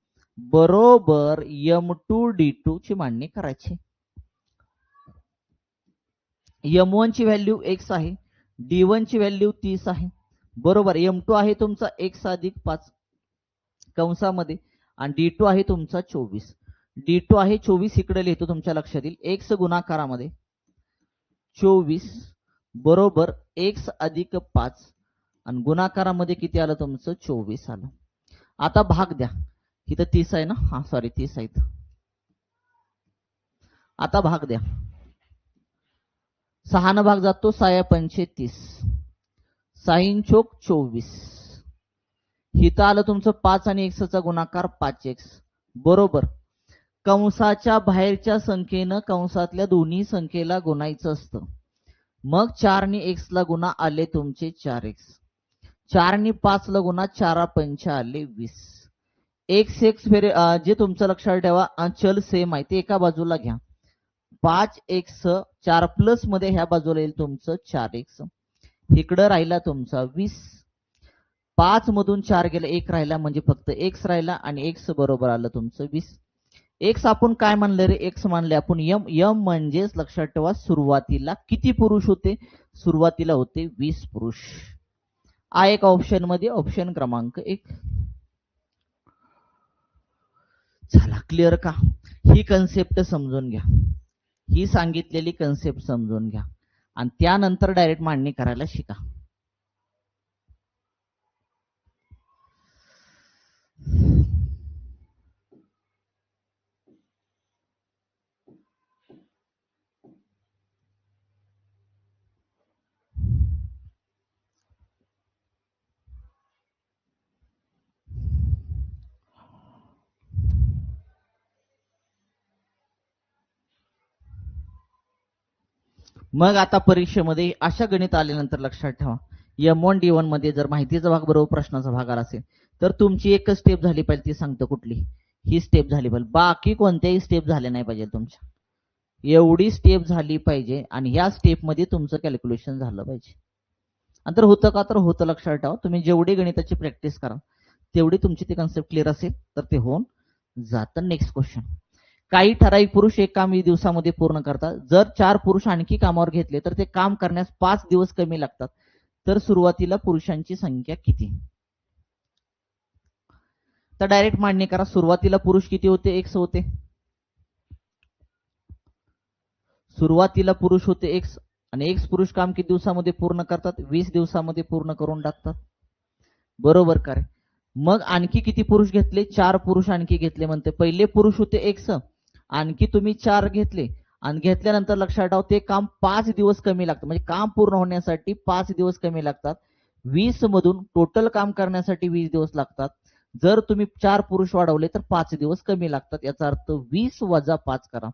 बरोबर M2 D2 ची मांडणी करायची. M1 ची व्हॅल्यू X आहे, D1 ची व्हॅल्यू 30 आहे, बरोबर. M2 आहे तुमचा X+5 कंसामध्ये, आणि D2 आहे तुमचा 24. D2 आहे 24, इकडे लिहितो तुमच्या लक्षात येईल. X गुणाकारामध्ये 24 बरोबर X+5, आणि गुणाकारामध्ये किती आलं तुमचं? 24 आलं. आता भाग द्या. इथं 30 आहे ना, हा सॉरी 30 आहे. आता भाग द्या. 6 न भाग जातो, 6×5 30, 6×4 24. इथं आलं तुमचं 5 आणि X चा गुणाकार 5X बरोबर. कंसाच्या बाहेरच्या संख्येनं कंसातल्या दोन्ही संख्येला गुणायचं असतं. मग 4 ने X ला गुणा आले तुमचे 4X, 4 ने 5 ला गुणा 4×5 आले 20. X जे तुमचं लक्षात ठेवा चल सेम आहे ते एका बाजूला घ्या. 5X 4 प्लस मध्ये ह्या बाजूला येईल तुमचं 4X, इकडं राहिला तुमचा 20. 5 मधून 4 गेला, 1 राहिला, म्हणजे फक्त X राहिला, आणि X बरोबर आलं तुमचं 20. X आपण काय मानलं रे? X मानले आपण M म्हणजेच लक्षात ठेवा सुरुवातीला किती पुरुष होते? सुरुवातीला होते 20 पुरुष. हा एक ऑप्शन मध्ये ऑप्शन क्रमांक 1. चला क्लिअर का? ही कन्सेप्ट समजून घ्या, ही सांगितलेली कन्सेप्ट समजून घ्या, आणि त्यानंतर डायरेक्ट मांडणी करायला शिका. मग आता परीक्षेमध्ये अशा गणित आल्यानंतर लक्षात ठेवा, M1 D1 मध्ये जर माहितीचा भाग बरोबर प्रश्नाचा भाग आला असेल तर तुमची एकच स्टेप झाली पाहिजे, ती सांगतो कुठली. ही स्टेप झाली पाहिजे, बाकी कोणत्याही स्टेप झाल्या नाही पाहिजे तुमच्या. एवढी स्टेप झाली पाहिजे, आणि ह्या स्टेप मध्ये तुमचं कॅल्क्युलेशन झालं पाहिजे. आणि तर होतं का, तर होतं. लक्षात ठेवा, तुम्ही जेवढी गणिताची प्रॅक्टिस करा तेवढी तुमची ती कन्सेप्ट क्लिअर असेल तर ते होऊन जातं. Next question. काही ठराविक पुरुष एक काम 20 दिवसामध्ये पूर्ण करतात. जर 4 पुरुष आणखी कामावर घेतले तर ते काम करण्यास 5 दिवस कमी लागतात. तर सुरुवातीला पुरुषांची संख्या किती? तर डायरेक्ट मांडणी करा. सुरुवातीला पुरुष किती होते? एक्स होते. सुरुवातीला पुरुष होते एक्स आणि एक्स पुरुष काम किती दिवसामध्ये पूर्ण करतात? 20 दिवसामध्ये पूर्ण करून टाकतात. बरोबर का रे? मग आणखी किती पुरुष घेतले? 4 पुरुष आणखी घेतले म्हणते. पहिले पुरुष होते एक्स, आणखी तुम्ही 4 घेतले आणि घेतल्यानंतर लक्षात ठेवा ते काम 5 दिवस कमी लागतं. म्हणजे काम पूर्ण होण्यासाठी 5 दिवस कमी लागतात. 20 मधून टोटल काम करण्यासाठी 20 दिवस लागतात. जर तुम्ही 4 पुरुष वाढवले तर 5 दिवस कमी लागतात. याचा अर्थ 20 वजा 5 करा.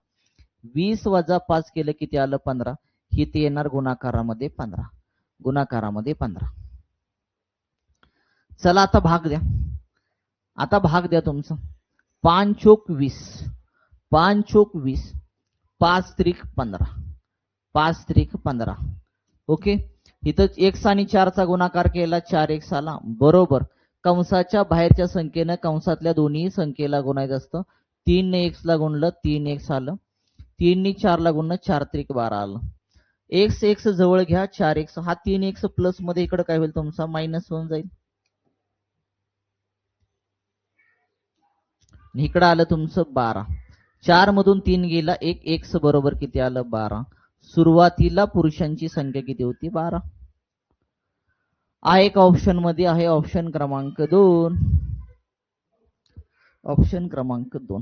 20 वजा 5 केलं किती आलं? 15. ही ते येणार गुणाकारामध्ये 15. गुणाकारामध्ये 15. चला आता भाग द्या. आता भाग द्या तुमचं. 5 चोक 20, 5 चोक 20, 5 त्रिक 15, 5 त्रिक 15. ओके. इथं एक्स आणि 4चा गुणाकार केला, 4 एक्स आला. बरोबर. कंसाच्या बाहेरच्या संख्येनं कंसातल्या दोन्ही संख्येला गुणायचं असतं. 3 ने एक्स ला गुणलं, 3 एक्स आलं. 3 ने 4 ला गुणलं, 4 त्रिक 12 आलं. एक्स एक्स जवळ घ्या, 4 एक्स. हा 3 एक्स प्लस मध्ये इकडे काय होईल तुमचा? मायनस होऊन जाईल. इकडं आलं तुमचं 12. 4 मधून 3 गेला, 1 एक्स बरोबर किती आलं? 12. सुरुवातीला पुरुषांची संख्या किती होती? 12. एक ऑप्शन मध्ये आहे, ऑप्शन क्रमांक 2. ऑप्शन क्रमांक 2.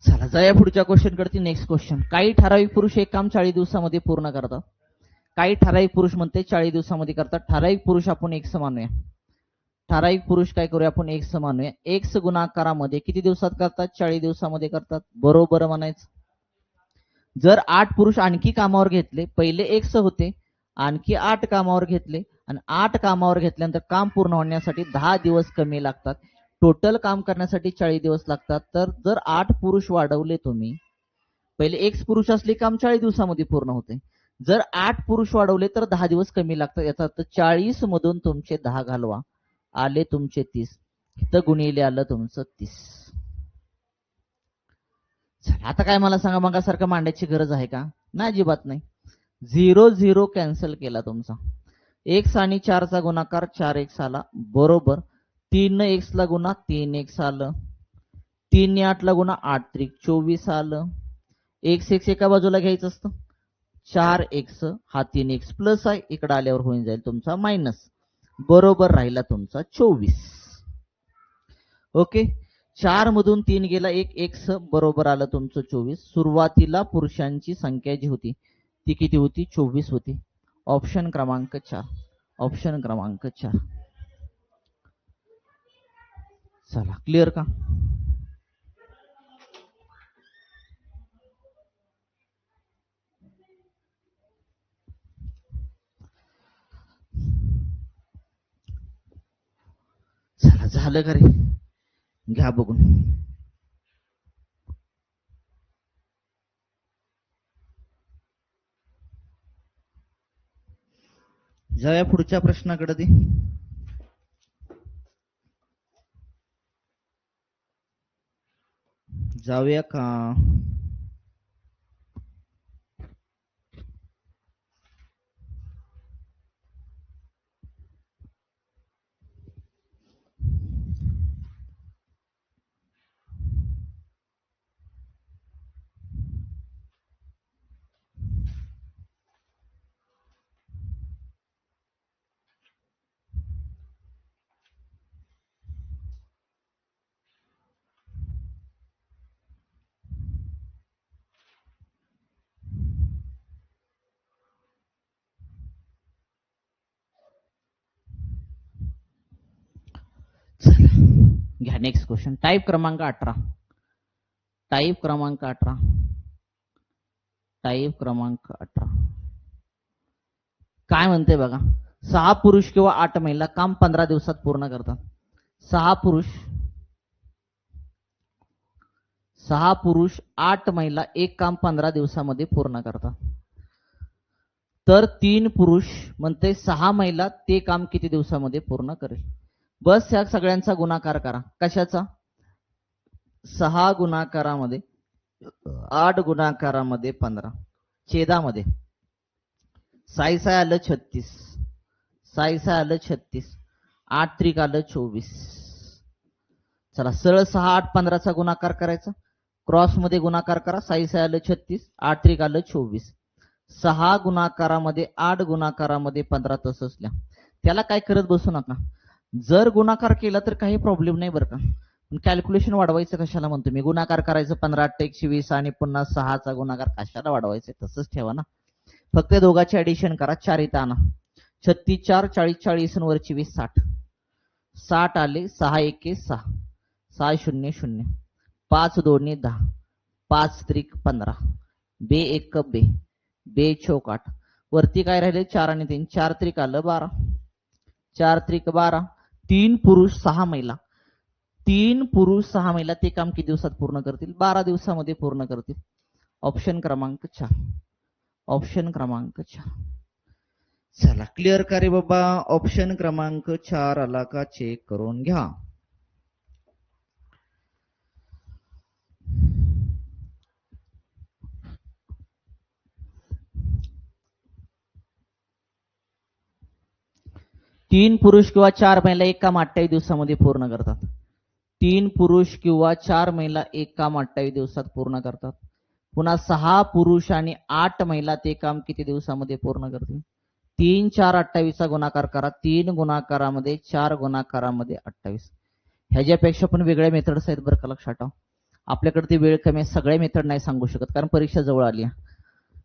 चला जाऊया पुढच्या क्वेश्चन कडे. Next question. काही ठराविक पुरुष एक काम 40 दिवसामध्ये पूर्ण करतात. काही ठराविक पुरुष म्हणते 40 दिवसामध्ये करतात. ठराविक पुरुष आपण एक्स मानूया. ठराविक पुरुष काय करूया आपण? एक्स मानूया. एक्स गुणाकारामध्ये किती दिवसात करतात? 40 दिवसामध्ये करतात. बरोबर म्हणायचं. जर 8 पुरुष आणखी कामावर घेतले, पहिले एक्स होते, आणखी 8 कामावर घेतले आणि 8 कामावर घेतल्यानंतर काम पूर्ण होण्यासाठी 10 दिवस कमी लागतात. टोटल काम करण्यासाठी 40 दिवस लागतात. तर जर 8 पुरुष वाढवले तुम्ही, पहिले एक्स पुरुष असले काम 40 दिवसामध्ये पूर्ण होते. जर 8 पुरुष वाढवले तर 10 दिवस कमी लागतात. याचा अर्थ 40 मधून तुमचे 10 घालवा, आले तुमचे 30. इथं गुणिले आलं तुमचं 30. आता काय मला सांगा, मगासारखं मांडायची गरज आहे का? नाही, अजिबात नाही. 0 0 कॅन्सल केला तुमचा. एक्स आणि 4चा गुणाकार 4 एक्स आला. बरोबर. 3 एक्स ला गुणा, 3 एक्स आलं. 3 ने 8 ला गुणा, 8 त्रिक 24 आलं. एक्स एक्स एका बाजूला घ्यायचं असतं. 4 एक्स, हा 3 एक्स प्लस आहे, इकडे आल्यावर होऊन जाईल तुमचा मायनस. बरोबर राहिला तुमचा 24. ओके. 4 मधून 3 गेला, 1 एक्स बरोबर आलं तुमचं 24. सुरुवातीला पुरुषांची संख्या जी होती ती किती होती? 24 होती. ऑप्शन क्रमांक 4. ऑप्शन क्रमांक 4. चला, क्लिअर का? चला, झालं का रे? घ्या बघून. जाऊया पुढच्या प्रश्नाकडे. ते जाऊया का? घ्या नेक्स्ट क्वेश्चन. टाईप क्रमांक 18. टाईप क्रमांक 18. टाईप क्रमांक 18 काय म्हणते बघा. 6 पुरुष किंवा 8 महिला काम 15 दिवसात पूर्ण करतात. 6 पुरुष 6 पुरुष 8 महिला एक काम 15 दिवसामध्ये पूर्ण करतात. तर 3 पुरुष म्हणते 6 महिला ते काम किती दिवसामध्ये पूर्ण करेल. बस ह्या सगळ्यांचा गुणाकार करा. कशाचा? 6 गुणाकारामध्ये 8 गुणाकारामध्ये 15 छेदामध्ये 6 आलं 36, 6 आलं 36, 8 त्रिक आलं 24. चला सरळ 6 8 15चा गुणाकार करायचा. क्रॉस मध्ये गुणाकार करा. 6 आलं 36, 8 त्रिक आलं 24. 6 गुणाकारामध्ये 8 गुणाकारामध्ये 15 तसंच लिहा. त्याला काय करत बसू नका. जर गुणाकार केला तर काही प्रॉब्लेम नाही बरं का. कॅल्क्युलेशन वाढवायचं कशाला म्हणतो मी. गुणाकार करायचं 15 8 120 आणि पुन्हा 6चा गुणाकार कशाला वाढवायचं. तसंच ठेवा ना. फक्त दोघांचे ऍडिशन करा. 4 इथं आणा. 36 4 40 40 वरची 20 60. 60 आले. 6 1 6 6 0 0 5 2 10 5 त्रिक 15 बे 1 बे बे चौक 8 वरती काय राहिले 4 आणि 3 4 त्रिक आलं 12 4 त्रिक 12. 3 पुरुष 6 महिला 3 पुरुष 6 महिला ते काम किती दिवसात पूर्ण करतील. 12 दिवसामध्ये पूर्ण करतील. ऑप्शन क्रमांक 4. ऑप्शन क्रमांक 4. चला क्लिअर का रे बाबा. ऑप्शन क्रमांक 4 आला का चेक करून घ्या. तीन पुरुष किंवा 4 महिला एक काम 28 दिवसामध्ये पूर्ण करतात. 3 पुरुष किंवा 4 महिला एक काम 28 दिवसात पूर्ण करतात. पुन्हा 6 पुरुष आणि 8 महिला ते काम किती दिवसामध्ये पूर्ण करतील. 3 4 28चा गुणाकार करा. 3 गुणाकारामध्ये 4 गुणाकारामध्ये 28. ह्याच्यापेक्षा पण वेगळ्या मेथड्स आहेत बरं का. लक्षात ठेवा. आपल्याकडे ते वेळ कमी आहे. सगळ्या मेथड नाही सांगू शकत कारण परीक्षा जवळ आली आहे.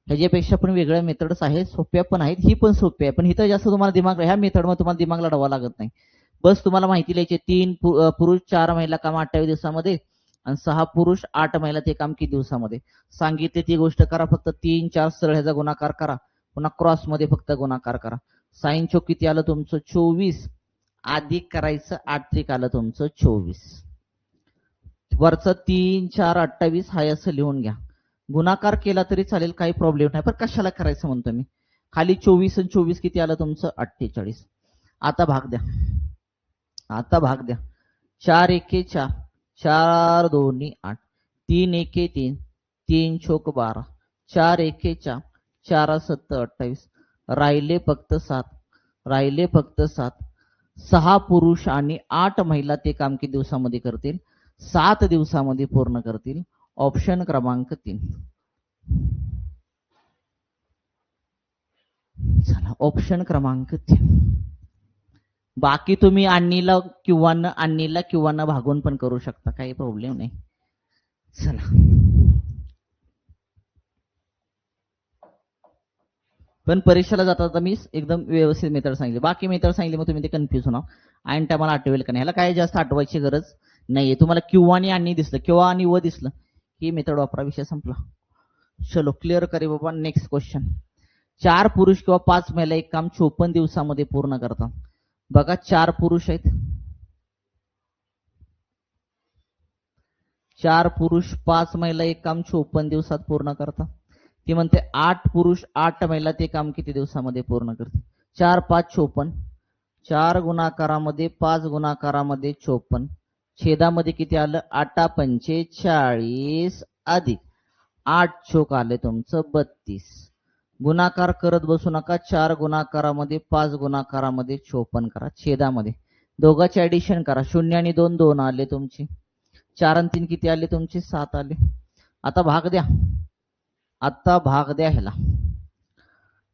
ह्याच्यापेक्षा पण वेगळ्या मेथड्स आहेत. सोप्या पण आहेत. ही पण सोपी आहे पण इथं जास्त तुम्हाला दिमाग ह्या मेथडमध्ये तुम्हाला दिमाग लढवा लागत नाही. बस तुम्हाला माहिती लिहायची. 3 पुरुष 4 महिला काम 28 दिवसामध्ये आणि 6 पुरुष 8 महिला ते काम किती दिवसामध्ये. सांगितले ती गोष्ट करा. फक्त 3 4 सरळ ह्याचा गुणाकार करा. पुन्हा क्रॉस मध्ये फक्त गुणाकार करा. साइन चौक किती आलं तुमचं 24 अधिक करायचं 8 त्रिक आलं तुमचं 24. वरचं 3 4 28 हाय असं लिहून घ्या. गुणाकार केला तरी चालेल काही प्रॉब्लेम नाही पण कशाला करायचं म्हणतो मी. खाली 24 आणि 24 किती आलं तुमचं 48. आता भाग द्या. आता भाग द्या. 4 1 4 4 2 8 3 1 3 3 चौक 12 4 1 4 4 7 28. राहिले फक्त 7. राहिले फक्त 7. 6 पुरुष आणि 8 महिला ते काम किती दिवसामध्ये करतील. 7 दिवसामध्ये पूर्ण करतील. ऑप्शन क्रमांक 3. चला ऑप्शन क्रमांक 3. बाकी तुम्ही आणीला किंवा न भागून पण करू शकता काही प्रॉब्लेम नाही. चला पण परीक्षेला जाता मी एकदम व्यवस्थित मेथड सांगितली. बाकी मेथड सांगितली मग तुम्ही ते कन्फ्युज होणार. आणि टायमाला आठवेल का नाही ह्याला काय जास्त आठवायची गरज नाहीये. तुम्हाला किंवा आणि दिसलं किंवा आणि व दिसलं ही मेथड वापरा. विषय संपला. चलो क्लिअर करे बाबा. Next question. 4 पुरुष किंवा 5 महिला एक काम 54 दिवसामध्ये पूर्ण करतात. बघा 4 पुरुष आहेत. 4 पुरुष 5 महिला एक काम 54 दिवसात पूर्ण करतात. ती म्हणते 8 पुरुष 8 महिला ते काम किती दिवसामध्ये पूर्ण करते. 4 5 54. 4 गुणाकारामध्ये 5 गुणाकारामध्ये 54. छेदामध्ये किती आलं 8 45 अधिक 8 चौक आले तुमचं 32. गुणाकार करत बसू नका. 4 गुणाकारामध्ये 5 गुणाकारामध्ये 54 करा. छेदामध्ये दोघांचे ऍडिशन करा. 0 आणि 2 2 आले तुमचे. 4 आणि 3 किती आले तुमचे 7 आले. आता भाग द्या. आता भाग द्या ह्याला.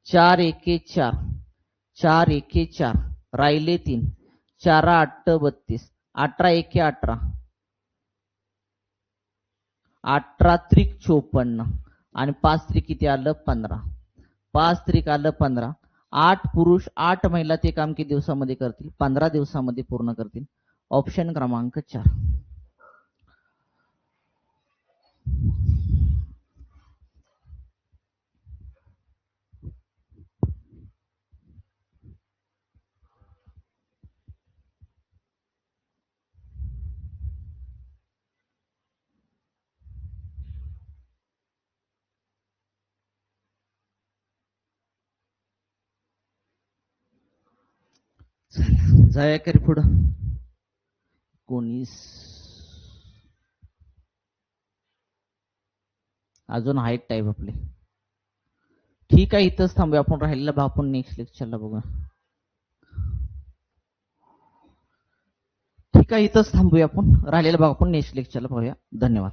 4 1 4 4 1 4 राहिले 3 4 8 32 18 1 18 18 त्रिक 54 आणि 5 त्रिक किती आलं 15. 5 त्रिक आलं 15. 8 पुरुष 8 महिला ते काम किती दिवसामध्ये करतील 15 दिवसामध्ये पूर्ण करतील. ऑप्शन क्रमांक 4. जाऊया करी पुढं. 19 अजून आहेत टाईप आपले. ठीक आहे, इथंच थांबूया आपण. राहिलेला भाग आपण नेक्स्ट लेक्चरला बघूया. ठीक आहे, इथंच थांबूया आपण. राहिलेला भाग आपण नेक्स्ट लेक्चरला पाहूया. धन्यवाद.